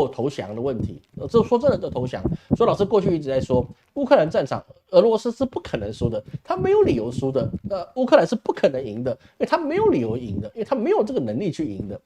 Speaker 1: 投降的问题。这说真的就投降。所以老师过去一直在说，乌克兰战场俄罗斯是不可能输的，他没有理由输的。乌克兰是不可能赢的，因为他没有理由赢的，因为他没有这个能力去赢的。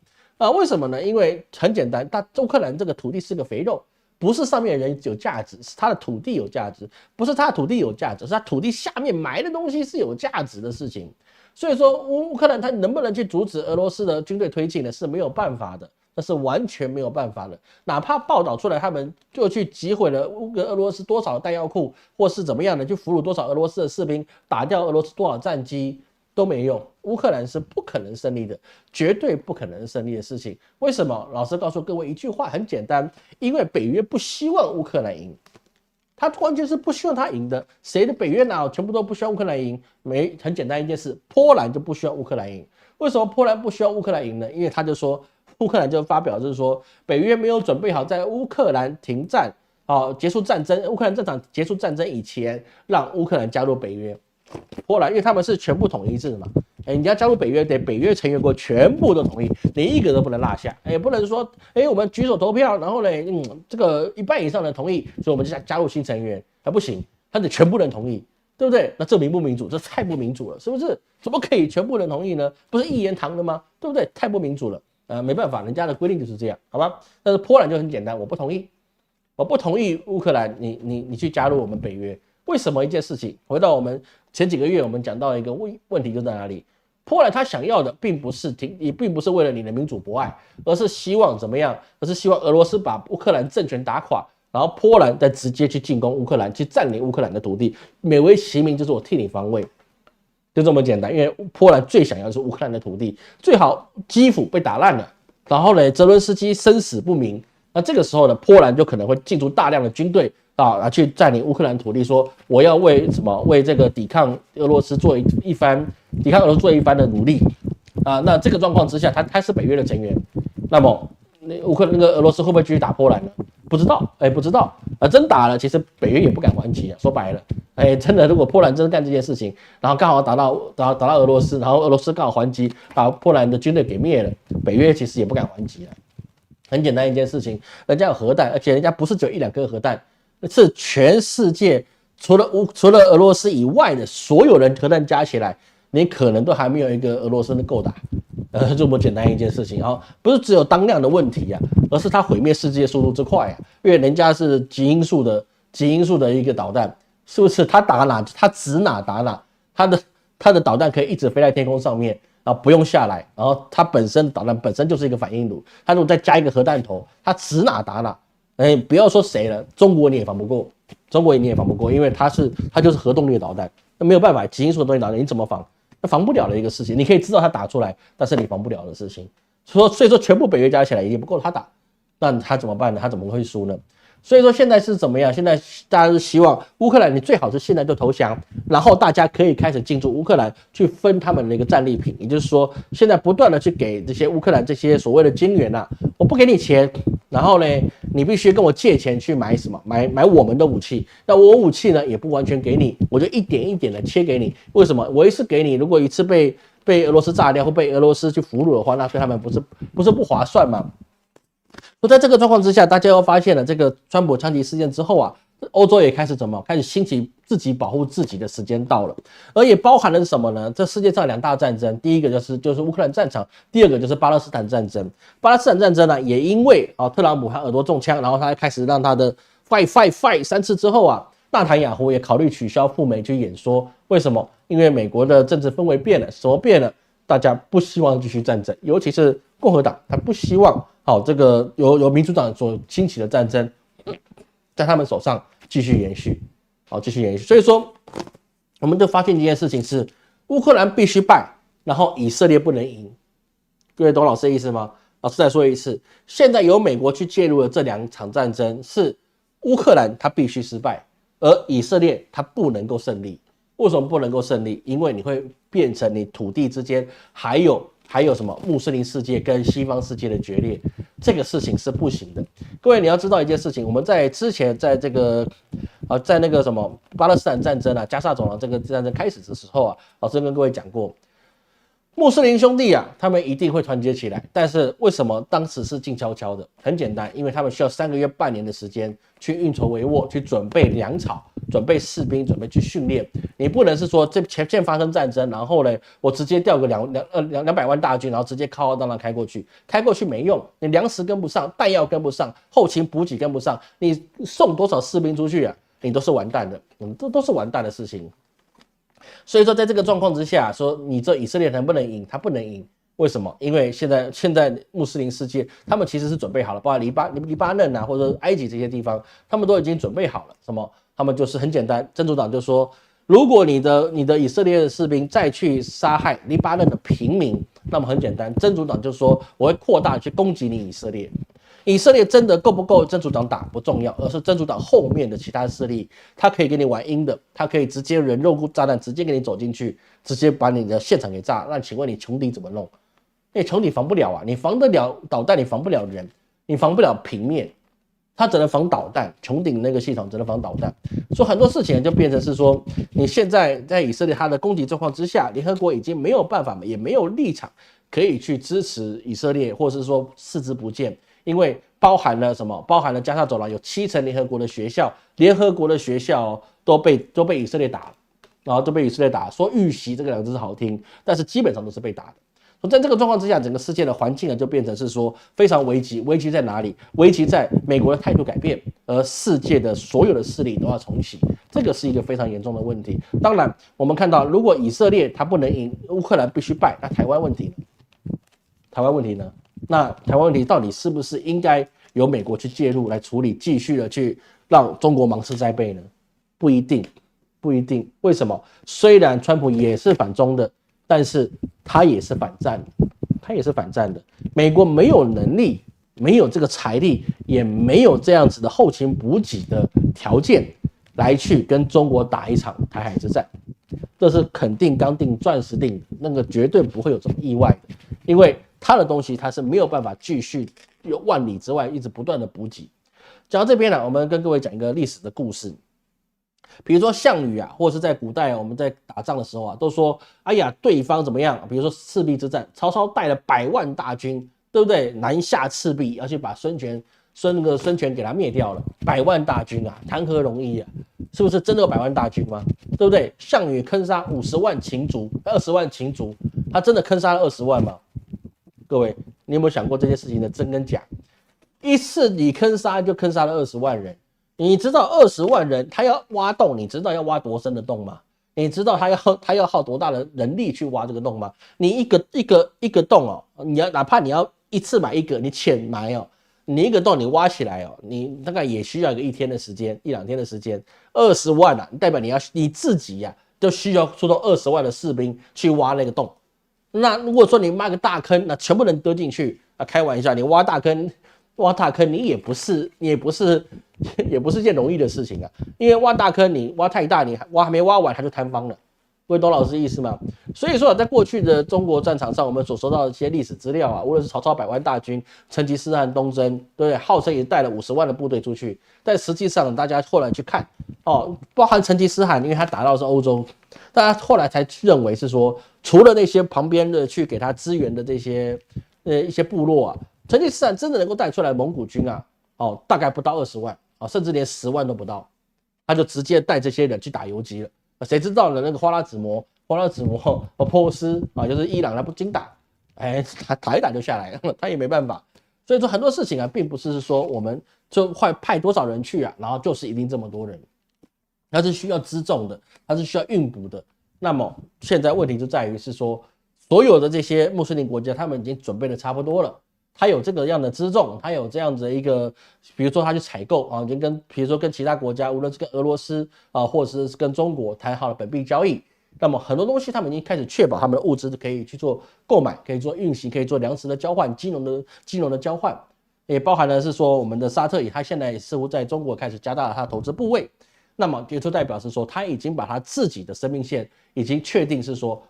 Speaker 1: 为什么呢？因为很简单，乌克兰这个土地是个肥肉，不是上面的人有价值，是他的土地有价值，不是他的土地有价值，是他土地下面埋的东西是有价值的事情。所以说乌克兰他能不能去阻止俄罗斯的军队推进呢？是没有办法的，那是完全没有办法的。哪怕报道出来他们就去击毁了俄罗斯多少弹药库，或是怎么样的，去俘虏多少俄罗斯的士兵，打掉俄罗斯多少战机都没用。乌克兰是不可能胜利的，绝对不可能胜利的事情。为什么？老师告诉各位一句话，很简单，因为北约不希望乌克兰赢。他完全是不希望他赢的，谁的北约哪全部都不希望乌克兰赢？很简单一件事，波兰就不希望乌克兰赢。为什么波兰不希望乌克兰赢呢？因为他就说，乌克兰就发表就是说，北约没有准备好在乌克兰停战结束战争，乌克兰战场结束战争以前，让乌克兰加入北约。波兰因为他们是全部统一制的嘛，你要加入北约，得北约成员国全部都同意，你一个都不能落下，不能说我们举手投票，然后呢，这个一半以上的同意，所以我们就加入新成员，不行，他得全部人同意，对不对？那这民不民主？这太不民主了，是不是？怎么可以全部人同意呢？不是一言堂的吗？对不对？太不民主了，没办法，人家的规定就是这样，好吧？但是波兰就很简单，我不同意乌克兰，你去加入我们北约。为什么一件事情？回到我们前几个月，我们讲到一个问题就在哪里？波兰他想要的并不是也并不是为了你的民主博爱，而是希望怎么样？而是希望俄罗斯把乌克兰政权打垮，然后波兰再直接去进攻乌克兰，去占领乌克兰的土地，美为其名就是我替你防卫，就这么简单。因为波兰最想要的是乌克兰的土地，最好基辅被打烂了，然后呢，泽伦斯基生死不明，那这个时候呢，波兰就可能会进驻大量的军队。去占领乌克兰土地，说我要为这个抵抗俄罗斯做一番的努力那这个状况之下，他是北约的成员，那么那个俄罗斯会不会继续打波兰呢？不知道真打了，其实北约也不敢还击说白了，真的，如果波兰真的干这件事情，然后刚好打到俄罗斯，然后俄罗斯刚好还击，把波兰的军队给灭了，北约其实也不敢还击了。很简单一件事情，人家有核弹，而且人家不是只有1-2颗核弹。是全世界除了俄罗斯以外的所有人核弹加起来，你可能都还没有一个俄罗斯的够打。这么简单一件事情啊，不是只有当量的问题啊，而是它毁灭世界速度之快啊，因为人家是极音速的一个导弹，是不是？它打哪，它指哪打哪，它的导弹可以一直飞在天空上面，然后不用下来，然后它本身导弹本身就是一个反应炉，它如果再加一个核弹头，它指哪打哪。不要说谁了，中国你也防不过，因为它就是核动力的导弹，那没有办法，极音速的动力导弹你怎么防？那防不了的一个事情，你可以知道它打出来，但是你防不了的事情。所以说全部北约加起来也不够他打，那他怎么办呢？他怎么会输呢？所以说现在是怎么样？现在大家是希望乌克兰你最好是现在就投降，然后大家可以开始进驻乌克兰去分他们的一个战利品，也就是说现在不断的去给这些乌克兰这些所谓的军援啊，我不给你钱，然后呢你必须跟我借钱去买什么？买我们的武器，那我武器呢也不完全给你，我就一点一点的切给你。为什么？我一次给你，如果一次被俄罗斯炸掉或被俄罗斯去俘虏的话，那对他们不是不划算吗？所以在这个状况之下，大家又发现了这个川普枪击事件之后啊，欧洲也开始开始兴起自己保护自己的时间到了，而也包含了什么呢？这世界上2大战争，第一个就是乌克兰战场，第二个就是巴勒斯坦战争。巴勒斯坦战争呢，也因为特朗普他耳朵中枪，然后他开始让他的 fight 3次之后啊，纳坦雅胡也考虑取消赴美去演说。为什么？因为美国的政治氛围变了，什么变了？大家不希望继续战争，尤其是共和党，他不希望这个由民主党所兴起的战争在他们手上继续延续。所以说，我们就发现一件事情是，乌克兰必须败，然后以色列不能赢。各位懂老师的意思吗？老师再说一次，现在由美国去介入的这2场战争，是乌克兰他必须失败，而以色列他不能够胜利。为什么不能够胜利？因为你会变成你土地之间还有什么穆斯林世界跟西方世界的决裂，这个事情是不行的。各位你要知道一件事情，我们在之前在这个在那个什么巴勒斯坦战争啊，加沙走廊这个战争开始的时候啊，老师跟各位讲过，穆斯林兄弟啊，他们一定会团结起来，但是为什么当时是静悄悄的？很简单，因为他们需要3个月、半年的时间去运筹帷幄，去准备粮草、准备士兵、准备去训练。你不能是说这前线发生战争，然后呢，我直接调个200万大军，然后直接浩浩荡荡开过去没用，你粮食跟不上，弹药跟不上，后勤补给跟不上，你送多少士兵出去啊，你都是完蛋的，都是完蛋的事情。所以说，在这个状况之下，说你这以色列能不能赢？他不能赢，为什么？因为现在穆斯林世界，他们其实是准备好了，包括黎巴嫩啊，或者埃及这些地方，他们都已经准备好了。什么？他们就是很简单，真主党就说，如果你的以色列的士兵再去杀害黎巴嫩的平民，那么很简单，真主党就说我会扩大去攻击你以色列。以色列真的够不够真主党打不重要，而是真主党后面的其他势力，他可以给你玩阴的，他可以直接人肉炸弹直接给你走进去，直接把你的现场给炸。那请问你穹顶怎么弄？穹顶防不了啊，你防得了导弹，你防不了人，你防不了平面，它只能防导弹，穹顶那个系统只能防导弹。所以很多事情就变成是说，你现在在以色列它的攻击状况之下，联合国已经没有办法，也没有立场可以去支持以色列，或者是说视之不见。因为包含了什么？包含了加沙走廊有70%联合国的学校，都被以色列打了，然后都被以色列打。说遇袭这个2个字是好听，但是基本上都是被打的。所以在这个状况之下，整个世界的环境就变成是说非常危急。危急在哪里？危急在美国的态度改变，而世界的所有的势力都要重启，这个是一个非常严重的问题。当然，我们看到如果以色列它不能赢，乌克兰必须败，那台湾问题呢？那台湾问题到底是不是应该由美国去介入来处理，继续的去让中国芒刺在背呢？不一定。为什么？虽然川普也是反中的，但是他也是反战的。美国没有能力，没有这个财力，也没有这样子的后勤补给的条件来去跟中国打一场台海之战。这是肯定刚定钻石定的，那个绝对不会有什么意外的，因为他的东西他是没有办法继续有万里之外一直不断的补给。讲到这边呢，我们跟各位讲一个历史的故事。比如说项羽啊，或者是在古代我们在打仗的时候啊，都说哎呀对方怎么样？比如说赤壁之战，曹操带了100万大军，对不对？南下赤壁，要去把孙权给他灭掉了。100万大军啊，谈何容易啊？是不是真的有100万大军吗？对不对？项羽坑杀50万秦族，20万秦族，他真的坑杀了20万吗？各位，你有没有想过这件事情的真跟假？一次你坑杀就坑杀了20万人，你知道20万人他要挖洞，你知道要挖多深的洞吗？你知道他要耗多大的人力去挖这个洞吗？你一个洞哦，哪怕你要一次买一个，你浅埋哦，你一个洞你挖起来哦，你大概也需要一天的时间，1-2天的时间，20万啊，代表你自己呀、就需要出动20万的士兵去挖那个洞。那如果说你挖个大坑，那全部人丢进去啊，开玩笑，你挖大坑，你也不是件容易的事情啊。因为挖大坑，你挖太大，你还没挖完，它就坍方了。各位懂老师意思吗？所以说，在过去的中国战场上，我们所收到的一些历史资料啊，无论是曹操100万大军、成吉思汗东征，对不对？号称也带了50万的部队出去，但实际上大家后来去看哦，包含成吉思汗，因为他打到的是欧洲，大家后来才认为是说，除了那些旁边的去给他支援的这些一些部落啊，成吉思汗真的能够带出来蒙古军啊，哦，大概不到20万哦，甚至连10万都不到，他就直接带这些人去打游击了。谁知道呢？那个花剌子模和波斯啊，就是伊朗，他不经打，哎，他打一打就下来了，他也没办法。所以说很多事情啊，并不是说我们就会派多少人去啊，然后就是一定这么多人，它是需要辎重的，它是需要运补的。那么现在问题就在于是说，所有的这些穆斯林国家，他们已经准备的差不多了。他有这个样的辎重，他有这样子的一个，比如说他去采购啊，已经比如说跟其他国家，无论是跟俄罗斯啊，或者是跟中国谈好了本币交易，那么很多东西他们已经开始确保他们的物资可以去做购买，可以做运行，可以做粮食的交换、金融的交换，也包含了是说我们的沙特也，他现在似乎在中国开始加大了他的投资部位。那么也就代表是说，他已经把他自己的生命线已经确定是说，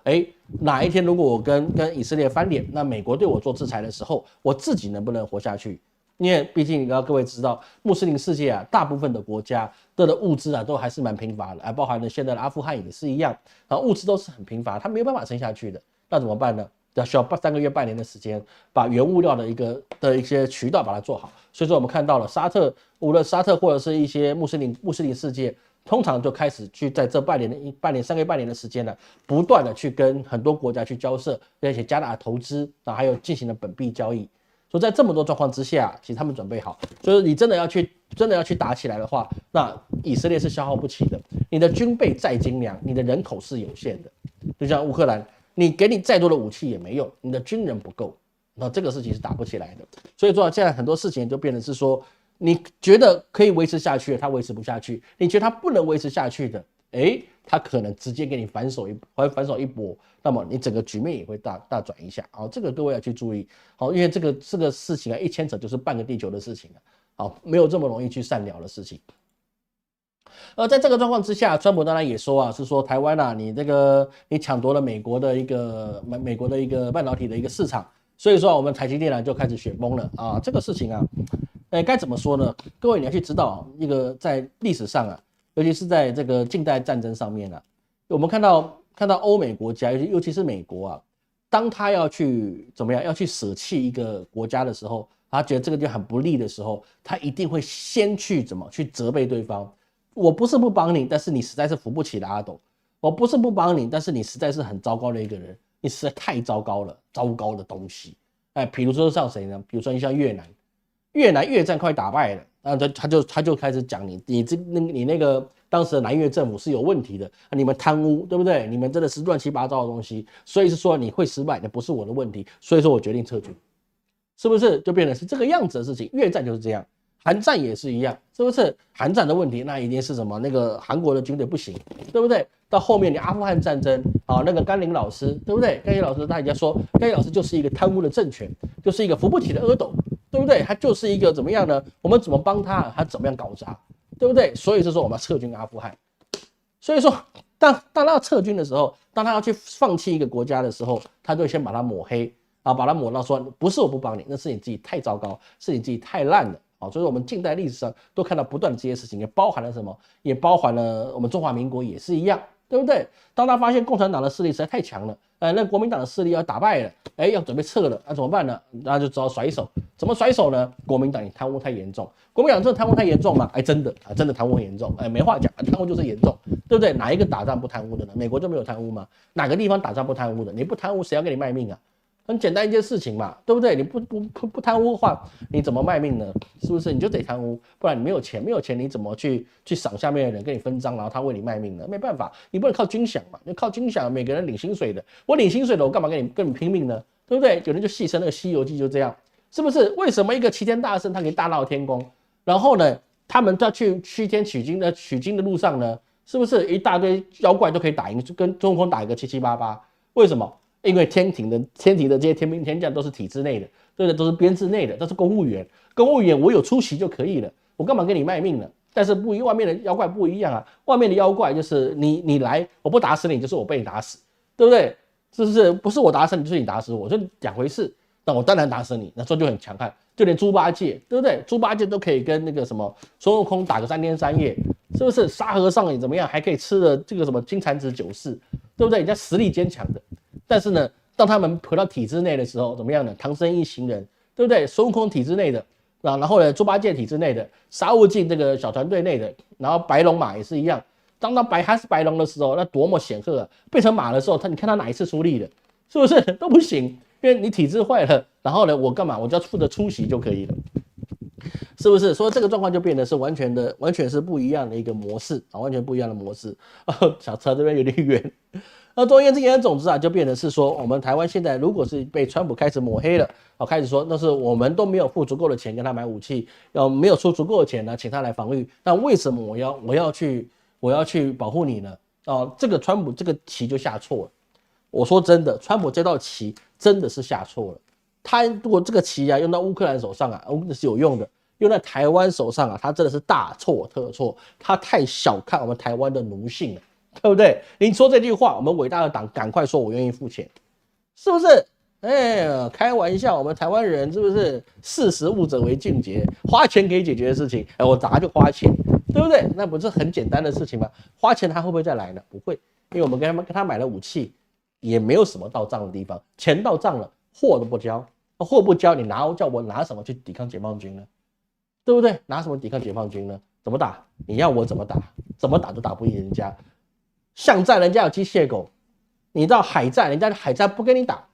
Speaker 1: 哪一天如果我跟以色列翻脸，那美国对我做制裁的时候，我自己能不能活下去？因为毕竟各位知道，穆斯林世界啊，大部分的国家的物资啊都还是蛮贫乏的，包含了现在的阿富汗也是一样，然后物资都是很贫乏，他没有办法撑下去的，那怎么办呢？要需要3个月、半年的时间，把原物料的一些渠道把它做好。所以说我们看到了沙特，无论沙特或者是一些穆斯林世界，通常就开始去在这3个月半年的时间呢，不断的去跟很多国家去交涉，而且加大投资啊，还有进行了本币交易。所以在这么多状况之下，其实他们准备好，就是你真的要去打起来的话，那以色列是消耗不起的。你的军备再精良，你的人口是有限的，就像乌克兰。你给你再多的武器也没用，你的军人不够，那这个事情是打不起来的。所以说现在很多事情就变成是说，你觉得可以维持下去，它维持不下去；你觉得它不能维持下去的，它可能直接给你反手一搏，那么你整个局面也会大转一下。好，这个各位要去注意。好，因为这个事情啊，一牵扯就是半个地球的事情啊，好，没有这么容易去善了的事情。在这个状况之下，川普当然也说啊，是说台湾啊，你抢夺了美国的一个半导体的一个市场，所以说我们台积电就开始雪崩了啊。这个事情啊，该怎么说呢？各位你要去知道，一个在历史上啊，尤其是在这个近代战争上面啊，我们看到欧美国家，尤其是美国啊，当他要去怎么样，要去舍弃一个国家的时候，他觉得这个就很不利的时候，他一定会先去去责备对方。我不是不帮你，但是你实在是扶不起的阿斗。我不是不帮你，但是你实在是很糟糕的一个人，你实在太糟糕了，糟糕的东西。比如说像谁呢？比如说像越南，越战快打败了，然后他就开始讲你那个当时的南越政府是有问题的，你们贪污，对不对？你们真的是乱七八糟的东西，所以是说你会失败，那不是我的问题，所以说我决定撤军，是不是就变成是这个样子的事情？越战就是这样。韩战也是一样，是不是？韩战的问题，那一定是什么？那个韩国的军队不行，对不对？到后面你阿富汗战争啊，那个甘霖老师，对不对？甘霖老师，大家说，甘霖老师就是一个贪污的政权，就是一个扶不起的阿斗，对不对？他就是一个怎么样呢？我们怎么帮他，他怎么样搞砸，对不对？所以是说我们要撤军阿富汗。所以说，当他要撤军的时候，当他要去放弃一个国家的时候，他就先把他抹黑啊，把他抹到说不是我不帮你，那是你自己太糟糕，是你自己太烂了。所以我们近代历史上都看到不断的这些事情，也包含了什么？也包含了我们中华民国也是一样，对不对？当他发现共产党的势力实在太强了，那国民党的势力要打败了，要准备撤了，那怎么办呢？那就只好甩手。怎么甩手呢？国民党你贪污太严重，国民党真的贪污太严重吗？真的贪污很严重，没话讲，贪污就是严重，对不对？哪一个打仗不贪污的呢？美国就没有贪污吗？哪个地方打仗不贪污的？你不贪污，谁要给你卖命啊？很简单一件事情嘛，对不对？你不贪污的话，你怎么卖命呢？是不是？你就得贪污，不然你没有钱，没有钱你怎么去赏下面的人跟你分赃，然后他为你卖命呢？没办法，你不能靠军饷嘛，你靠军饷，每个人领薪水的，我领薪水的，我干嘛跟你拼命呢？对不对？有人就戏称那个《西游记》就这样，是不是？为什么一个齐天大圣他可以大闹天宫，然后呢，他们在去西天取经的路上呢，是不是一大堆妖怪都可以打赢，跟孙悟空打一个七七八八？为什么？因为天庭的这些天兵天将都是体制内的，对不对？都是编制内的，都是公务员。公务员我有出席就可以了，我干嘛跟你卖命呢？但是外面的妖怪不一样啊，外面的妖怪就是你来，我不打死你，就是我被你打死，对不对？是不是？不是我打死你，就是你打死我，就两回事。那我当然打死你，那时候就很强悍，就连猪八戒，对不对？猪八戒都可以跟那个什么孙悟空打个3天3夜，是不是？沙和尚也怎么样，还可以吃了这个什么金蝉子酒肆，对不对？人家实力坚强的。但是呢，当他们回到体制内的时候，怎么样呢？唐僧一行人，对不对？孙悟空体制内的，然后呢，猪八戒体制内的，沙悟净这个小团队内的，然后白龙马也是一样。当他是白龙的时候，那多么显赫啊！变成马的时候，你看他哪一次出力的，是不是都不行？因为你体质坏了，然后呢，我干嘛？我就要负责出席就可以了，是不是？所以这个状况就变得是完全是不一样的一个模式啊，完全不一样的模式。小车这边有点远。那总而言之，言而总之啊，就变成是说，我们台湾现在如果是被川普开始抹黑了，开始说那是我们都没有付足够的钱跟他买武器，没有出足够的钱呢，请他来防御，那为什么我要去保护你呢？这个川普这个棋就下错了。我说真的，川普这道棋真的是下错了。他如果这个棋啊用到乌克兰手上啊，是有用的；用在台湾手上啊，他真的是大错特错。他太小看我们台湾的奴性了。对不对？你说这句话，我们伟大的党赶快说，我愿意付钱，是不是？开玩笑，我们台湾人是不是识时务者为俊杰？花钱可以解决的事情，我砸就花钱，对不对？那不是很简单的事情吗？花钱他会不会再来呢？不会，因为我们跟他买了武器，也没有什么到账的地方，钱到账了，货都不交，货不交，叫我拿什么去抵抗解放军呢？对不对？拿什么抵抗解放军呢？怎么打？你要我怎么打？怎么打都打不赢人家。巷战人家有机械狗，你到海战，人家海战不跟你打，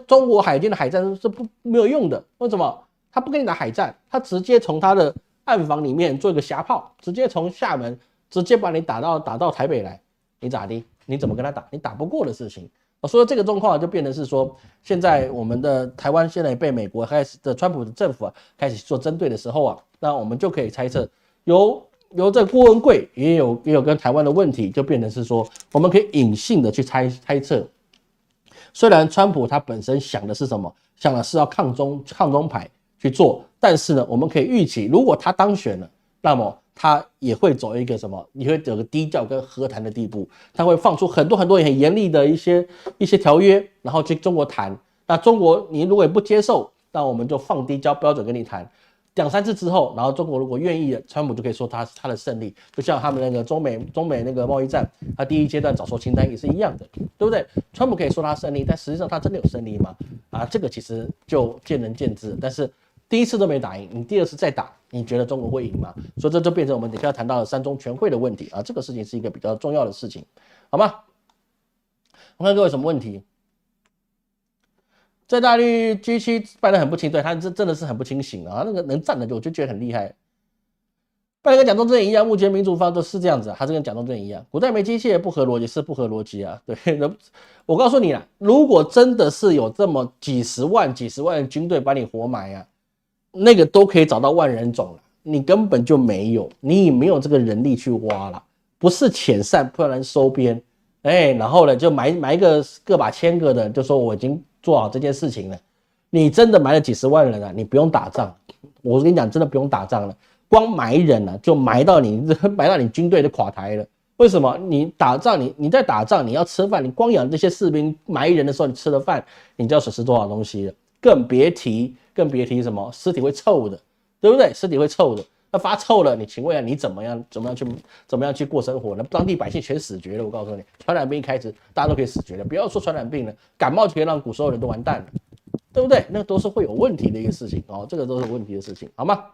Speaker 1: 中国海军的海战是没有用的。为什么？他不跟你打海战，他直接从他的暗房里面做一个狭炮，直接从厦门直接把你打到台北来，你咋地？你怎么跟他打？你打不过的事情。所以这个状况就变成是说，现在我们的台湾现在被美国开始的川普的政府开始做针对的时候啊，那我们就可以猜测由这郭文贵也有跟台湾的问题，就变成是说，我们可以隐性的去猜测。虽然川普他本身想的是什么？想的是要抗中牌去做，但是呢，我们可以预期，如果他当选了，那么他也会走一个什么？也会走个低调跟和谈的地步，他会放出很多很严厉的一些条约，然后去中国谈。那中国你如果也不接受，那我们就放低标准跟你谈。2、3次之后，然后中国如果愿意了，川普就可以说他的胜利，就像他们那个中美那个贸易战，他第一阶段早收清单也是一样的，对不对？川普可以说他胜利，但实际上他真的有胜利吗？这个其实就见仁见智。但是第一次都没打赢，你第2次再打，你觉得中国会赢吗？所以这就变成我们等一下谈到的3中全会的问题啊，这个事情是一个比较重要的事情，好吗？我看各位有什么问题？在大陆 G7 办得很不清，对他真的是很不清醒啊！那个能站的我就觉得很厉害。办得跟蒋中正一样，目前民主方都是这样子，还是跟蒋中正一样。古代没机器不合逻辑，是不合逻辑啊！对，我告诉你啦，如果真的是有这么几十万的军队把你活埋啊，那个都可以找到万人种了，你根本就没有，你也没有这个人力去挖了，不是遣散，不然收编。然后呢，就埋个把千个的，就说我已经做好这件事情了。你真的埋了几十万人啊，你不用打仗。我跟你讲，真的不用打仗了，光埋人啊，就埋到你军队的垮台了。为什么？你打仗，你在打仗，你要吃饭，你光养这些士兵埋人的时候，你吃了饭，你就要损失多少东西了？更别提什么尸体会臭的，对不对？尸体会臭的。那发臭了，你请问你怎么样去过生活呢？当地百姓全死绝了。我告诉你，传染病一开始，大家都可以死绝了。不要说传染病了，感冒就可以让所有人都完蛋了，对不对？那都是会有问题的一个事情哦，这个都是有问题的事情，好吗？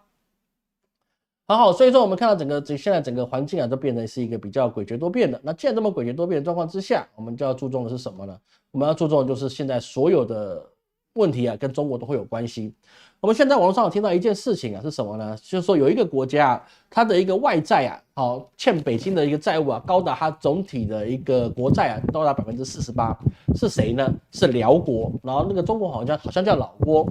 Speaker 1: 好，所以说我们看到现在整个环境啊，都变成是一个比较诡谲多变的。那既然这么诡谲多变的状况之下，我们就要注重的是什么呢？我们要注重的就是现在所有的问题啊，跟中国都会有关系。我们现在网络上有听到一件事情啊，是什么呢？就是说有一个国家啊，它的一个外债啊，欠北京的一个债务啊，高达它总体的一个国债啊，高达48%。是谁呢？是辽国。然后那个中国好像叫老郭。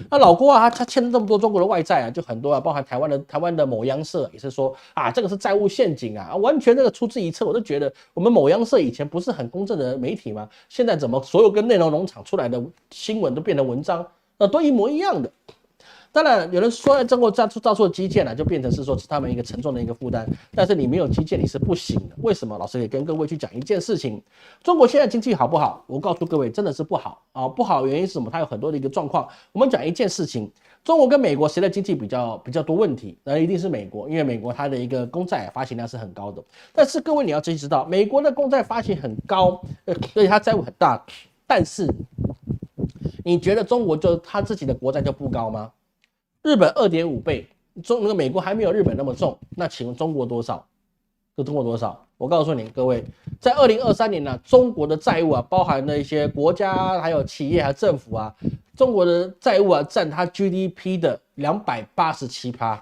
Speaker 1: 那老郭啊，他欠了这么多中国的外债啊，就很多啊，包含台湾的某央社也是说啊，这个是债务陷阱啊，完全这个出自一辙。我就觉得我们某央社以前不是很公正的媒体吗？现在怎么所有跟内容农场出来的新闻都变成文章？都一模一样的。当然，有人说中国造出的基建就变成是说是他们一个沉重的一个负担。但是你没有基建你是不行的。为什么？老师也跟各位去讲一件事情：中国现在经济好不好？我告诉各位，真的是不好啊！不好的原因是什么？它有很多的一个状况。我们讲一件事情：中国跟美国谁的经济比较多问题？那一定是美国，因为美国它的一个公债发行量是很高的。但是各位你要知道，美国的公债发行很高，而且它债务很大，但是你觉得中国就他自己的国债就不高吗？日本2.5倍，美国还没有日本那么重，那请问中国多少？中国多少？我告诉你各位，在2023年呢，中国的债务啊，包含了一些国家、还有企业、还有政府啊，中国的债务啊，占它 GDP 的287%，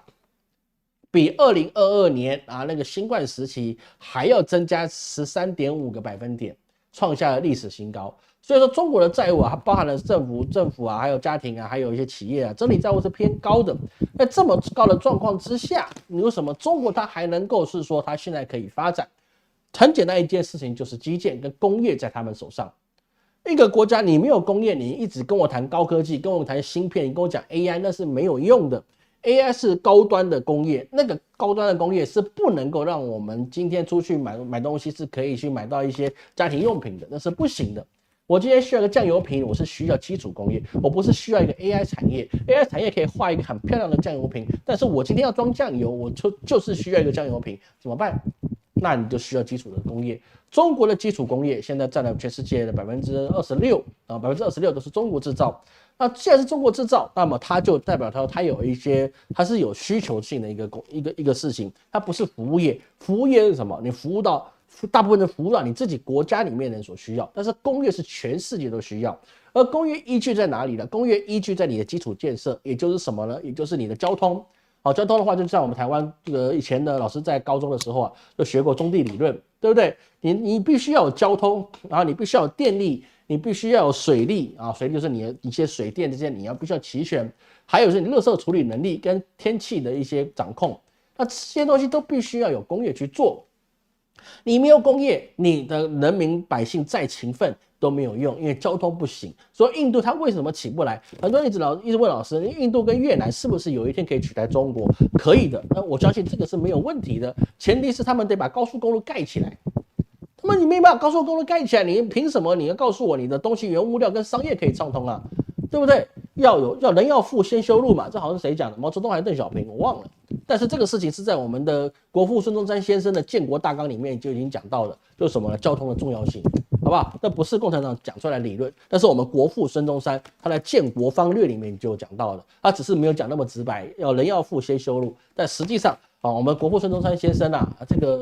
Speaker 1: 比2022年啊那个新冠时期还要增加13.5个百分点，创下了历史新高。所以说，中国的债务啊，它包含了政府啊，还有家庭啊，还有一些企业啊，整体债务是偏高的。在这么高的状况之下，你为什么中国它还能够是说它现在可以发展？很简单一件事情，就是基建跟工业在他们手上。一个国家你没有工业，你一直跟我谈高科技，跟我谈芯片，你跟我讲 AI， 那是没有用的。AI 是高端的工业，那个高端的工业是不能够让我们今天出去买东西是可以去买到一些家庭用品的，那是不行的。我今天需要一个酱油瓶，我是需要基础工业，我不是需要一个 AI 产业。AI 产业可以画一个很漂亮的酱油瓶，但是我今天要装酱油，我就是需要一个酱油瓶，怎么办？那你就需要基础的工业。中国的基础工业现在占了全世界的26%啊，26%都是中国制造。那既然是中国制造，那么它就代表它有一些，它是有需求性的一个事情，它不是服务业。服务业是什么？你服务到大部分的服务到你自己国家里面人所需要，但是工业是全世界都需要。而工业依据在哪里呢？工业依据在你的基础建设，也就是什么呢？也就是你的交通。好，交通的话，就像我们台湾以前的老师在高中的时候啊，就学过中地理论，对不对？你必须要有交通，然后你必须要有电力，你必须要有水利啊，水利就是你的一些水电这些必须要齐全，还有是你垃圾处理能力跟天气的一些掌控，那这些东西都必须要有工业去做。你没有工业，你的人民百姓再勤奋都没有用，因为交通不行。所以印度它为什么起不来？很多人一直问老师，印度跟越南是不是有一天可以取代中国？可以的，那我相信这个是没有问题的，前提是他们得把高速公路盖起来。你没办法高速公路盖起来，你凭什么你要告诉我你的东西原物料跟商业可以畅通啊？对不对？人要富先修路嘛，这好像是谁讲的？毛泽东还是邓小平，我忘了。但是这个事情是在我们的国父孙中山先生的建国大纲里面就已经讲到了，就是什么呢？交通的重要性，好不好？那不是共产党讲出来的理论，但是我们国父孙中山他在建国方略里面就有讲到了，他只是没有讲那么直白，人要富先修路，但实际上我们国父孙中山先生啊，这个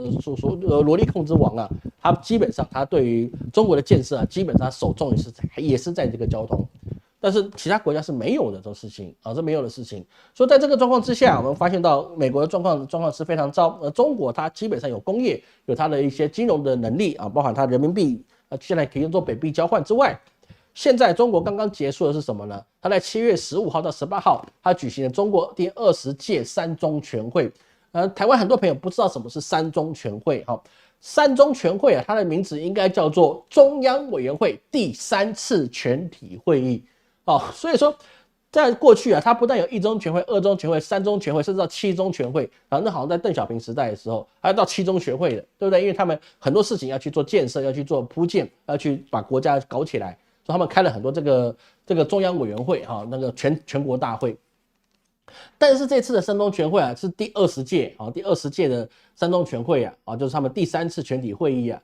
Speaker 1: 罗力控之王啊，他基本上他对于中国的建设基本上首重也是在这个交通。但是其他国家是没有的这种事情啊，是没有的事情。所以在这个状况之下，我们发现到美国的状况是非常糟。中国它基本上有工业，有它的一些金融的能力啊，包含它人民币现在可以用作北币交换之外，现在中国刚刚结束的是什么呢？它在7月15号到18号，它举行了中国第20届三中全会。台湾很多朋友不知道什么是三中全会哈。三中全会啊，它的名字应该叫做中央委员会第3次全体会议。所以说，在过去啊，它不但有1中全会、2中全会、3中全会，甚至到7中全会啊。那好像在邓小平时代的时候，还要到7中全会的，对不对？因为他们很多事情要去做建设，要去做铺建，要去把国家搞起来，所以他们开了很多这个中央委员会哈，那个全国大会。但是这次的三中全会啊，是第20届的三中全会啊，就是他们第3次全体会议啊。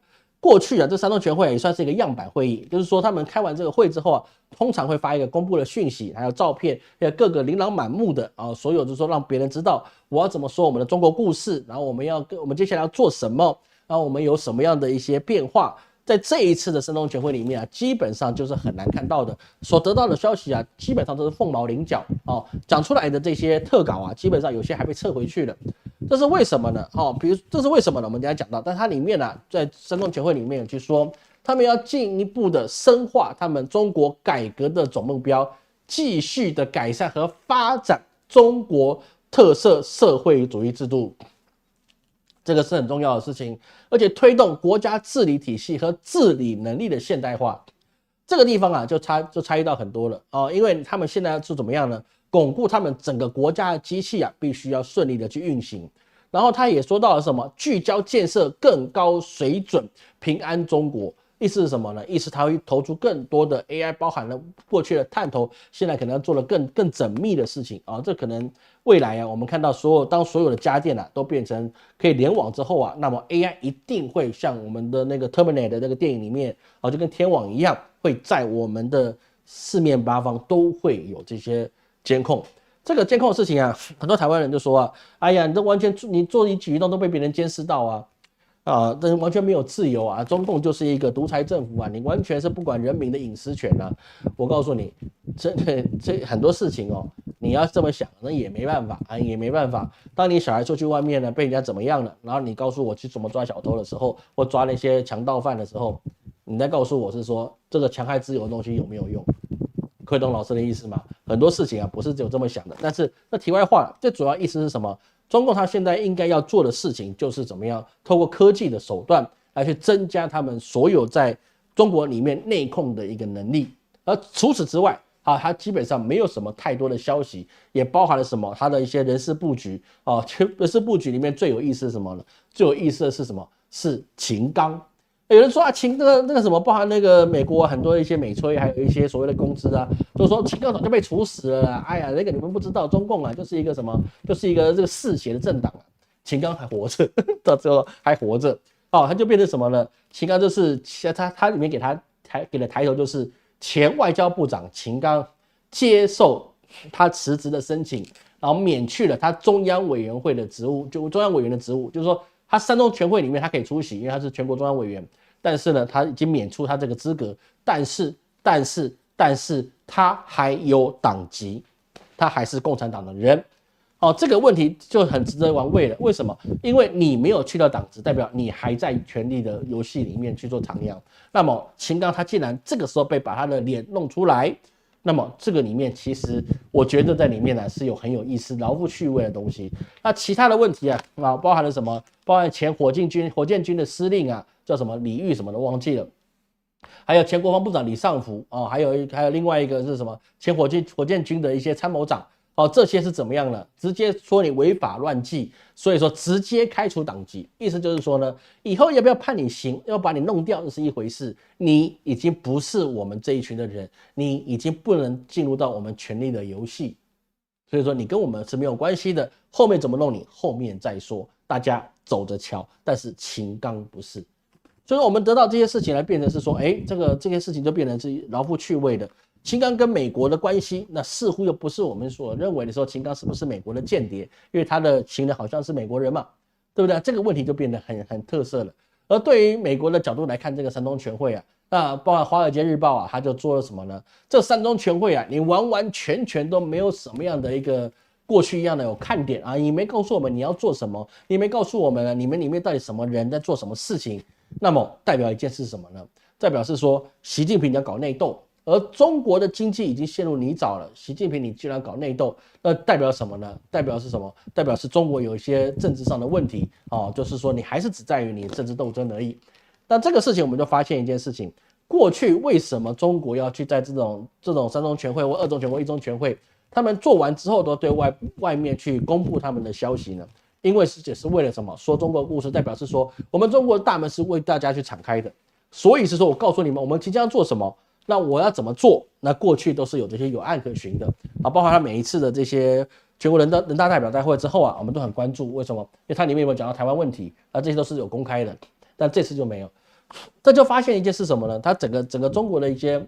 Speaker 1: 过去啊，这三中全会也算是一个样板会议，就是说他们开完这个会之后啊，通常会发一个公布的讯息，还有照片，还有各个琳琅满目的啊，所有就是说让别人知道我要怎么说我们的中国故事，然后我们接下来要做什么，然后我们有什么样的一些变化。在这一次的三中全会里面啊，基本上就是很难看到的，所得到的消息啊，基本上都是凤毛麟角哦。讲出来的这些特稿啊，基本上有些还被撤回去了，这是为什么呢？哦，比如这是为什么呢？我们等一下讲到，但它里面呢、在三中全会里面有去说，他们要进一步的深化他们中国改革的总目标，继续的改善和发展中国特色社会主义制度。这个是很重要的事情，而且推动国家治理体系和治理能力的现代化。这个地方啊，就差异到很多了哦，因为他们现在是怎么样呢？巩固他们整个国家的机器啊，必须要顺利的去运行。然后他也说到了什么？聚焦建设更高水准平安中国。意思是什么呢？意思他会投出更多的 AI， 包含了过去的探头，现在可能要做了更缜密的事情啊。这可能未来啊，我们看到当所有的家电啊都变成可以联网之后啊，那么 AI 一定会像我们的那个 Terminator 的那个电影里面啊，就跟天网一样，会在我们的四面八方都会有这些监控。这个监控的事情啊，很多台湾人就说啊，哎呀，你这完全你做一举一动都被别人监视到啊。但是完全没有自由啊！中共就是一个独裁政府啊，你完全是不管人民的隐私权啊！我告诉你，这很多事情哦，你要这么想，那也没办法啊，也没办法。当你小孩出去外面呢，被人家怎么样了，然后你告诉我去怎么抓小偷的时候，或抓那些强盗犯的时候，你再告诉我是说这个强害自由的东西有没有用？可以懂老师的意思吗？很多事情啊，不是只有这么想的。但是那题外话，最主要意思是什么？中共他现在应该要做的事情就是怎么样透过科技的手段来去增加他们所有在中国里面内控的一个能力，而除此之外啊，它基本上没有什么太多的消息，也包含了什么它的一些人事布局啊，人事布局里面最有意思是什么呢？最有意思的是什么？是秦刚。有人说啊，那个什么，包含那个美国很多一些美催，还有一些所谓的公司啊，都说秦刚早就被处死了啦。哎呀，那个你们不知道，中共啊就是一个什么，就是一个这个嗜血的政党啊。秦刚还活着，到最后还活着，哦，他就变成什么呢？秦刚就是他里面给的抬头就是前外交部长秦刚接受他辞职的申请，然后免去了他中央委员会的职务，就中央委员的职务，就是说。他三中全会里面他可以出席，因为他是全国中央委员，但是呢，他已经免除他这个资格，但是他还有党籍，他还是共产党的人，哦，这个问题就很值得玩味了。为什么？因为你没有去掉党职，代表你还在权力的游戏里面去做徜徉。那么秦刚他竟然这个时候被把他的脸弄出来。那么这个里面其实我觉得在里面呢是有很有意思、饶富趣味的东西。那其他的问题啊，包含了什么？包含前火箭军的司令啊，叫什么李玉什么的忘记了。还有前国防部长李尚福啊，还有另外一个是什么？前火箭军的一些参谋长。哦，这些是怎么样呢？直接说你违法乱纪，所以说直接开除党籍。意思就是说呢，以后要不要判你刑，要把你弄掉，那是一回事。你已经不是我们这一群的人，你已经不能进入到我们权力的游戏。所以说你跟我们是没有关系的，后面怎么弄你，后面再说，大家走着瞧。但是秦刚不是，所以说我们得到这些事情来变成是说，这些事情就变成是饶富趣味的。秦刚跟美国的关系，那似乎又不是我们所认为的说秦刚是不是美国的间谍，因为他的情人好像是美国人嘛，对不对？这个问题就变得很特色了。而对于美国的角度来看，这个三中全会啊，那包含《华尔街日报》啊，他就做了什么呢？这三中全会啊，你完完全全都没有什么样的一个过去一样的有看点啊，你没告诉我们你要做什么，你没告诉我们你们里面到底什么人在做什么事情，那么代表一件事是什么呢？代表是说习近平要搞内斗。而中国的经济已经陷入泥沼了，习近平你居然搞内斗，那代表什么呢？代表是什么？代表是中国有一些政治上的问题哦，就是说你还是只在于你政治斗争而已。那这个事情我们就发现一件事情，过去为什么中国要去在这种三中全会或二中全会、一中全会，他们做完之后都对外面去公布他们的消息呢？因为也是为了什么？说中国故事，代表是说我们中国的大门是为大家去敞开的，所以是说我告诉你们，我们即将做什么。那我要怎么做？那过去都是有这些有案可循的啊，包括他每一次的这些全国人大代表大会之后啊，我们都很关注，为什么？因为它里面有没有讲到台湾问题啊？这些都是有公开的，但这次就没有。这就发现一件是什么呢？它整个中国的一些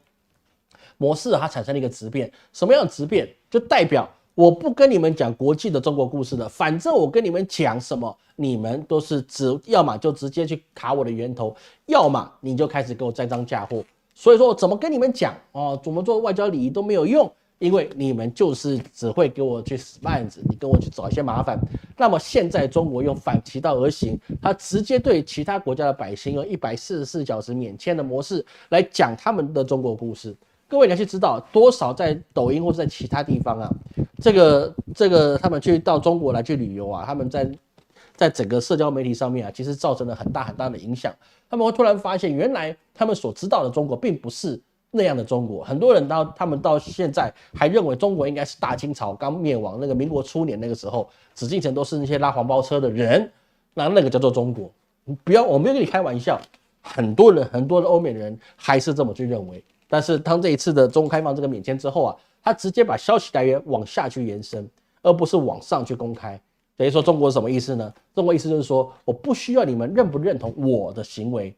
Speaker 1: 模式它产生了一个质变。什么样的质变？就代表我不跟你们讲国际的中国故事了，反正我跟你们讲什么，你们都是要么就直接去卡我的源头，要么你就开始给我栽赃嫁祸。所以说，怎么跟你们讲哦，怎么做外交礼仪都没有用，因为你们就是只会给我去使绊子，你跟我去找一些麻烦。那么现在中国用反其道而行，他直接对其他国家的百姓用144小时免签的模式来讲他们的中国故事。各位你要去知道，多少在抖音或者在其他地方啊，这个他们去到中国来去旅游啊，他们在整个社交媒体上面啊，其实造成了很大的影响。他们会突然发现，原来他们所知道的中国并不是那样的中国。很多人他们到现在还认为中国应该是大清朝刚灭亡那个民国初年那个时候，紫禁城都是那些拉黄包车的人，那个叫做中国。不要，我没有跟你开玩笑，很多的欧美人还是这么去认为。但是当这一次的中国开放这个免签之后啊，他直接把消息来源往下去延伸，而不是往上去公开。等于说中国什么意思呢？中国意思就是说，我不需要你们认不认同我的行为，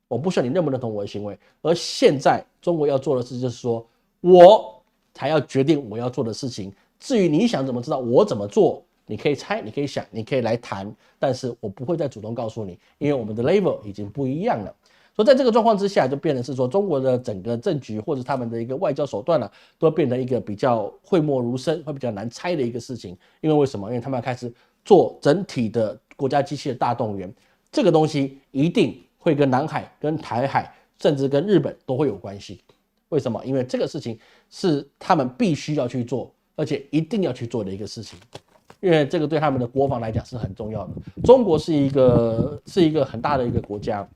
Speaker 1: 我不需要你认不认同我的行为。而现在中国要做的事就是说，我才要决定我要做的事情。至于你想怎么知道我怎么做，你可以猜，你可以想，你可以来谈，但是我不会再主动告诉你，因为我们的 level 已经不一样了。所以在这个状况之下，就变成是说，中国的整个政局或者他们的一个外交手段呢，都变成一个比较讳莫如深，会比较难猜的一个事情。因为为什么？因为他们要开始做整体的国家机器的大动员，这个东西一定会跟南海、跟台海，甚至跟日本都会有关系。为什么？因为这个事情是他们必须要去做，而且一定要去做的一个事情。因为这个对他们的国防来讲是很重要的。中国是一个很大的一个国家。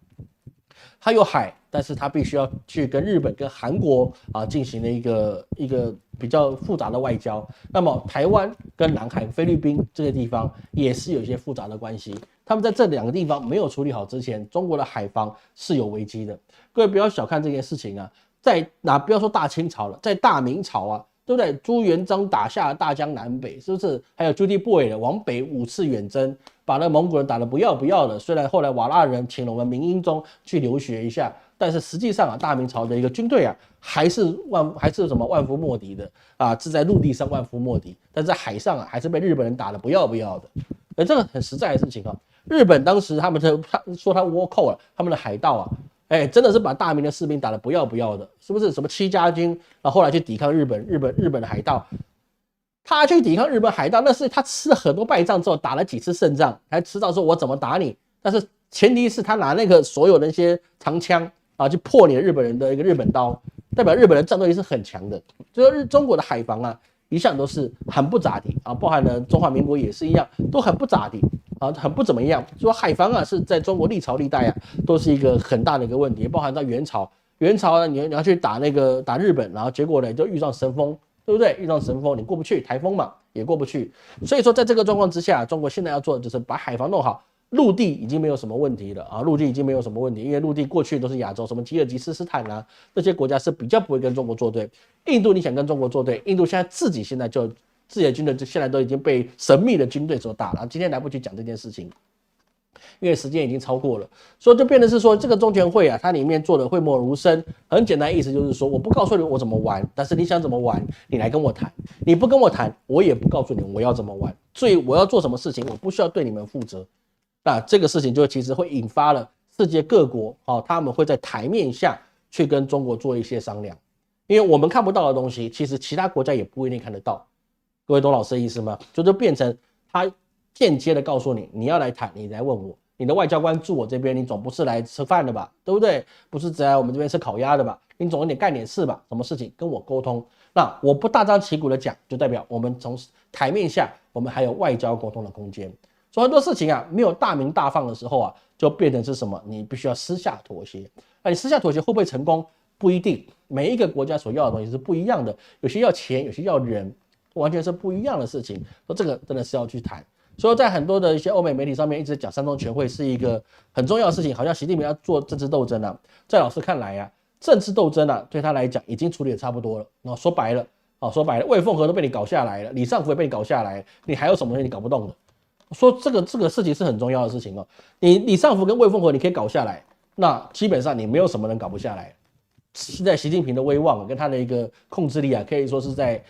Speaker 1: 它有海，但是它必须要去跟日本、跟韩国进行了一个比较复杂的外交。那么台湾跟南海、菲律宾这个地方也是有一些复杂的关系。他们在这两个地方没有处理好之前，中国的海防是有危机的。各位不要小看这件事情啊，不要说大清朝了，在大明朝啊，对不对？朱元璋打下大江南北，是不是？还有朱棣 boy 往北5次远征，把那蒙古人打得不要不要的。虽然后来瓦剌人请了我们明英宗去留学一下，但是实际上大明朝的一个军队还是什么万夫莫敌的是在陆地上万夫莫敌，但在海上还是被日本人打得不要不要的。这个很实在的事情日本当时他说他倭寇他们的海盗真的是把大明的士兵打得不要不要的，是不是？什么戚家军，然后后来去抵抗日本的海盗，他去抵抗日本海盗，那是他吃了很多败仗之后，打了几次胜仗，才知道说我怎么打你。但是前提是他拿那个所有的那些长枪去破你的日本人的一个日本刀，代表日本人战斗力是很强的。所以中国的海防一向都是很不咋地包含了中华民国也是一样，都很不咋地很不怎么样。说海防是在中国历朝历代都是一个很大的一个问题，包含到元朝呢，你要去打日本，然后结果呢就遇上神风，对不对？遇上神风你过不去，台风嘛也过不去。所以说在这个状况之下，中国现在要做的就是把海防弄好。陆地已经没有什么问题了陆地已经没有什么问题，因为陆地过去都是亚洲，什么吉尔吉斯斯坦这些国家是比较不会跟中国作对。印度你想跟中国作对，印度现在就自己的军队现在都已经被神秘的军队所打了。今天来不及讲这件事情，因为时间已经超过了，所以就变成是说这个中全会它里面做的讳莫如深。很简单，意思就是说我不告诉你我怎么玩，但是你想怎么玩，你来跟我谈。你不跟我谈，我也不告诉你我要怎么玩。所以我要做什么事情，我不需要对你们负责。那这个事情就其实会引发了世界各国他们会在台面下去跟中国做一些商量，因为我们看不到的东西，其实其他国家也不一定看得到。各位懂老师的意思吗？就变成他间接的告诉你，你要来谈，你来问我，你的外交官住我这边，你总不是来吃饭的吧，对不对？不是只来我们这边吃烤鸭的吧？你总有点干点事吧？什么事情跟我沟通？那我不大张旗鼓的讲，就代表我们从台面下我们还有外交沟通的空间。所以很多事情没有大鸣大放的时候就变成是什么？你必须要私下妥协。那你私下妥协会不会成功？不一定。每一个国家所要的东西是不一样的，有些要钱，有些要人，完全是不一样的事情。说这个真的是要去谈。所以在很多的一些欧美媒体上面一直讲三中全会是一个很重要的事情，好像习近平要做政治斗争在老师看来政治斗争对他来讲已经处理的差不多了。说白了，魏凤和都被你搞下来了，李尚福也被你搞下来了，你还有什么东西你搞不动的？说这个事情是很重要的事情你李尚福跟魏凤和你可以搞下来，那基本上你没有什么人搞不下来。现在习近平的威望跟他的一个控制力啊，可以说是在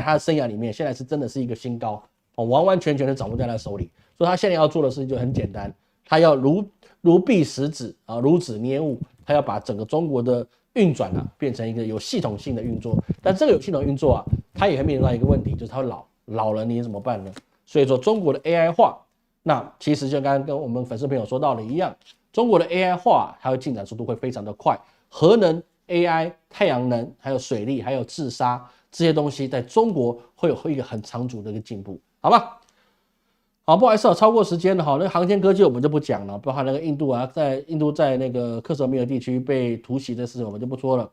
Speaker 1: 他的生涯里面，现在是真的是一个新高，完完全全的掌握在他手里。所以他现在要做的事情就很简单，他要如臂使指啊，如指捏物，他要把整个中国的运转啊变成一个有系统性的运作。但这个有系统运作啊，他也会面临到一个问题，就是他会老了，你怎么办呢？所以说中国的 AI 化，那其实就刚刚跟我们粉丝朋友说到的一样，中国的 AI 化它会进展速度会非常的快。核能、AI、太阳能，还有水力，还有自杀这些东西，在中国会有一个很长足的一个进步，好吧？好，不好意思，超过时间了哈。那个航天科技我们就不讲了，包含那个印度啊，印度在那个克什米尔地区被突袭的事情我们就不说了。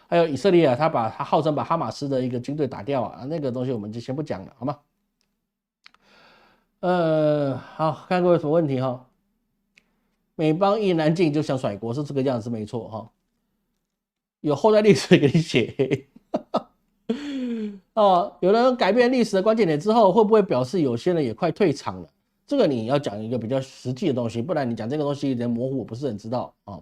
Speaker 1: 还有以色列啊，他号称把哈马斯的一个军队打掉啊，那个东西我们就先不讲了，好吗？好，看各位有什么问题哈？美邦一南进就想甩锅，是这个样子没错哈。有后代历史给你写哦，有人改变历史的关键点之后，会不会表示有些人也快退场了？这个你要讲一个比较实际的东西，不然你讲这个东西有点模糊，我不是很知道啊。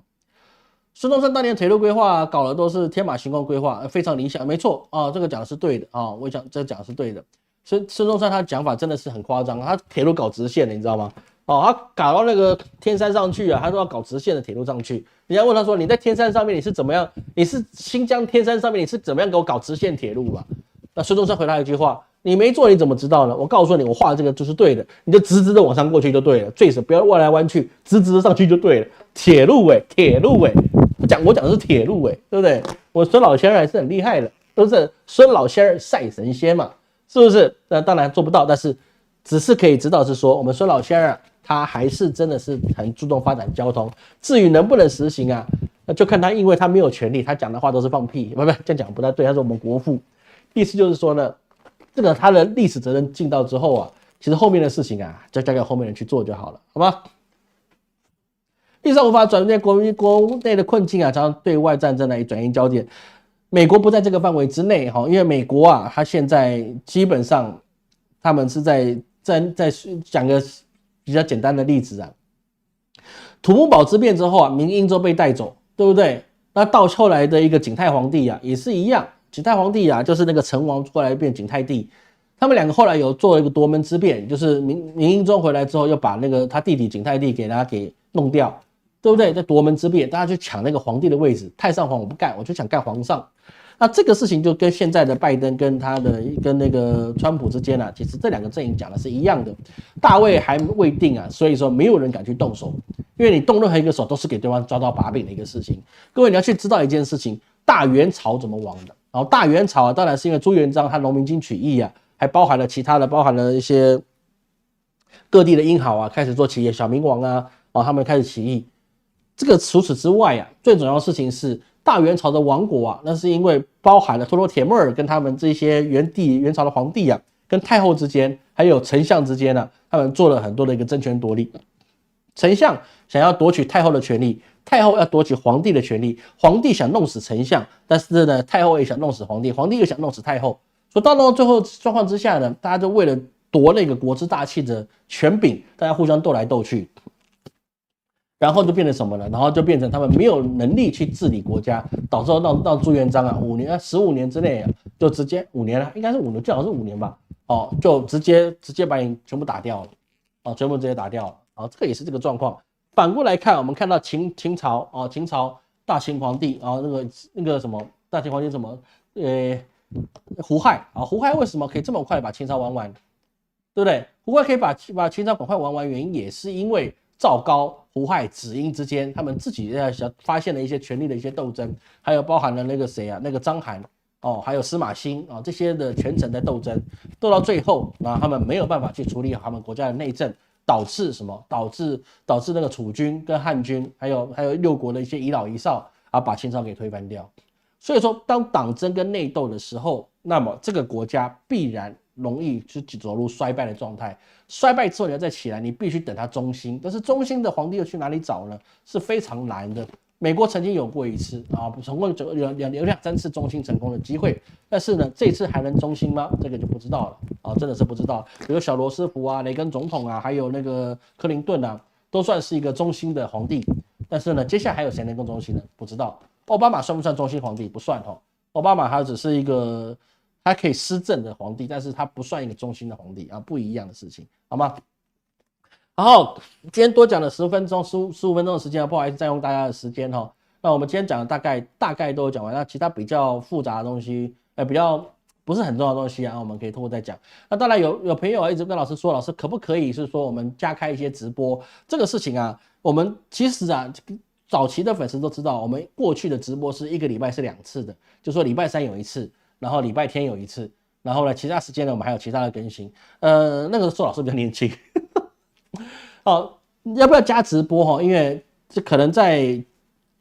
Speaker 1: 孙中山当年铁路规划搞的都是天马行空规划，非常理想，没错啊，这个讲的是对的啊，我讲这讲的是对的。孙中山他讲法真的是很夸张，他铁路搞直线的，你知道吗？哦，他搞到那个天山上去啊，他都要搞直线的铁路上去。人家问他说：“你在天山上面你是怎么样？你是新疆天山上面你是怎么样给我搞直线铁路吧？”那孙中山回答一句话：“你没做你怎么知道呢？我告诉你，我画的这个就是对的，你就直直的往上过去就对了，最少不要弯来弯去，直直的上去就对了。铁路铁路我讲的是铁路对不对？我孙老仙儿还是很厉害的，都是孙老仙儿赛神仙嘛，是不是？那当然做不到，但是只是可以知道是说我们孙老仙儿他还是真的是很注重发展交通。至于能不能实行啊，那就看他，因为他没有权利，他讲的话都是放屁，不，这样讲不太对。他是我们国父，意思就是说呢，这个他的历史责任尽到之后啊，其实后面的事情啊，就交给后面人去做就好了，好吧？历史无法转变国内的困境啊，常常对外战争来转移焦点。美国不在这个范围之内哈，因为美国啊，它现在基本上他们是在讲个比较简单的例子啊，土木堡之变之后啊，明英州被带走，对不对？那到后来的一个景泰皇帝啊，也是一样，景泰皇帝啊，就是那个成王后来变景泰帝，他们两个后来有做一个夺门之变，就是明英宗回来之后，又把那个他弟弟景泰帝给他给弄掉，对不对？在夺门之变，大家去抢那个皇帝的位置，太上皇我不干，我就想干皇上。那这个事情就跟现在的拜登跟那个川普之间啊，其实这两个阵营讲的是一样的，大位还未定啊，所以说没有人敢去动手，因为你动任何一个手都是给对方抓到把柄的一个事情。各位你要去知道一件事情，大元朝怎么亡的？然后大元朝啊，当然是因为朱元璋他农民军起义啊，还包含了其他的，包含了一些各地的英豪啊，开始做起义，小明王啊，他们开始起义。这个除此之外啊，最重要的事情是大元朝的亡国啊，那是因为包含了托罗铁木儿跟他们这些元朝的皇帝啊，跟太后之间，还有丞相之间啊，他们做了很多的一个争权夺利。丞相想要夺取太后的权利，太后要夺取皇帝的权利，皇帝想弄死丞相，但是呢，太后也想弄死皇帝，皇帝又想弄死太后，所以到最后状况之下呢，大家就为了夺那个国之大器的权柄，大家互相斗来斗去。然后就变成什么呢？然后就变成他们没有能力去治理国家，导致让朱元璋啊15年之内啊，就直接5年了，应该是5年，最好是5年吧，就直接把你全部打掉了，全部直接打掉了，这个也是这个状况。反过来看，我们看到秦朝大秦皇帝那个什么大秦皇帝什么胡亥胡亥为什么可以这么快把秦朝玩完，对不对？胡亥可以把秦朝赶快玩完，原因也是因为赵高、胡亥、子婴之间，他们自己发现了一些权力的一些斗争，还有包含了那个谁啊，那个章邯还有司马欣这些的权臣在斗争，斗到最后，他们没有办法去处理好他们国家的内政，导致什么？导致那个楚军跟汉军，还有六国的一些遗老遗少把秦朝给推翻掉。所以说，当党争跟内斗的时候，那么这个国家必然容易去走入衰败的状态，衰败之后你要再起来，你必须等它中兴，但是中兴的皇帝又去哪里找呢？是非常难的。美国曾经有过一次总共有2、3次中兴成功的机会，但是呢，这次还能中兴吗？这个就不知道了真的是不知道。比如小罗斯福雷根总统还有那个克林顿都算是一个中兴的皇帝，但是呢，接下来还有谁能更中心呢？不知道。奥巴马算不算中心皇帝？不算哦。奥巴马他只是一个他可以施政的皇帝，但是他不算一个中心的皇帝啊，不一样的事情，好吗？然后今天多讲了10分钟、15分钟的时间，不好意思占用大家的时间哈。那我们今天讲的大概都有讲完，那其他比较复杂的东西，比较不是很重要的东西啊，我们可以透过再讲。那当然有朋友一直跟老师说，老师可不可以是说我们加开一些直播这个事情啊？我们其实啊，早期的粉丝都知道，我们过去的直播是1个礼拜是2次的，就说礼拜3有1次，然后礼拜天有1次，然后呢其他时间呢我们还有其他的更新。那个时候老师比较年轻。好，要不要加直播哈？因为这可能在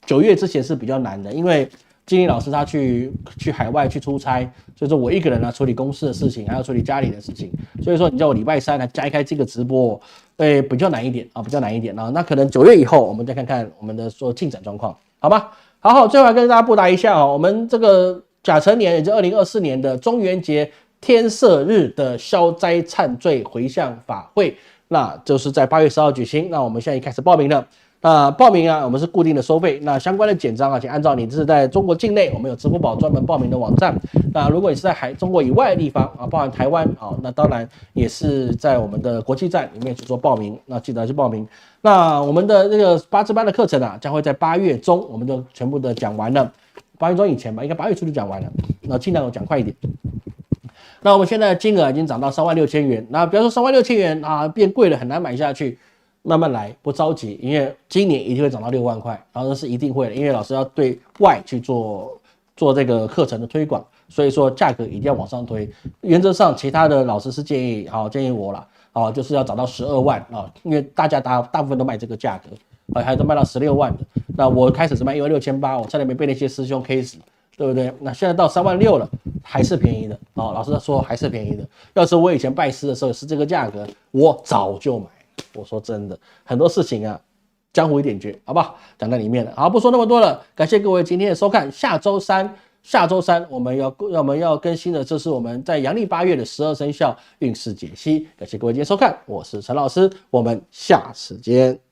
Speaker 1: 9月之前是比较难的，因为金玲老师他去海外去出差，所以说我一个人处理公司的事情，还要处理家里的事情，所以说你叫我礼拜3来开这个直播，比较难一点啊，比较难一点啊。那可能9月以后我们再看看我们的说进展状况，好吗？好，最后来跟大家布达一下我们这个甲辰年，也就是2024年的中元节天赦日的消灾忏罪回向法会。那就是在8月10号举行，那我们现在已经开始报名了。那报名啊，我们是固定的收费。那相关的简章啊，请按照你是在中国境内，我们有支付宝专门报名的网站。那如果你是在中国以外的地方啊，包含台湾啊，那当然也是在我们的国际站里面去做报名。那记得去报名。那我们的这个8支班的课程啊，将会在8月中，我们就全部的讲完了。8月中以前吧，应该8月初就讲完了。那尽量讲快一点。那我们现在的金额已经涨到36000元，那比方说36000元啊，变贵了，很难买下去，慢慢来，不着急，因为今年一定会涨到6万块，然后这是一定会的，因为老师要对外去做这个课程的推广，所以说价格一定要往上推。原则上，其他的老师是建议我啦，就是要涨到12万啊，因为大家大部分都卖这个价格，还都卖到16万的。那我开始是卖16800，我差点没被那些师兄 K 死。对不对？那现在到36000了，还是便宜的老师说还是便宜的。要是我以前拜师的时候是这个价格，我早就买。我说真的，很多事情啊，江湖一点诀，好不好？讲在里面了。好，不说那么多了，感谢各位今天的收看。下周三我们要更新的，这是我们在阳历8月的12生肖运势解析。感谢各位今天收看，我是陈老师，我们下次见。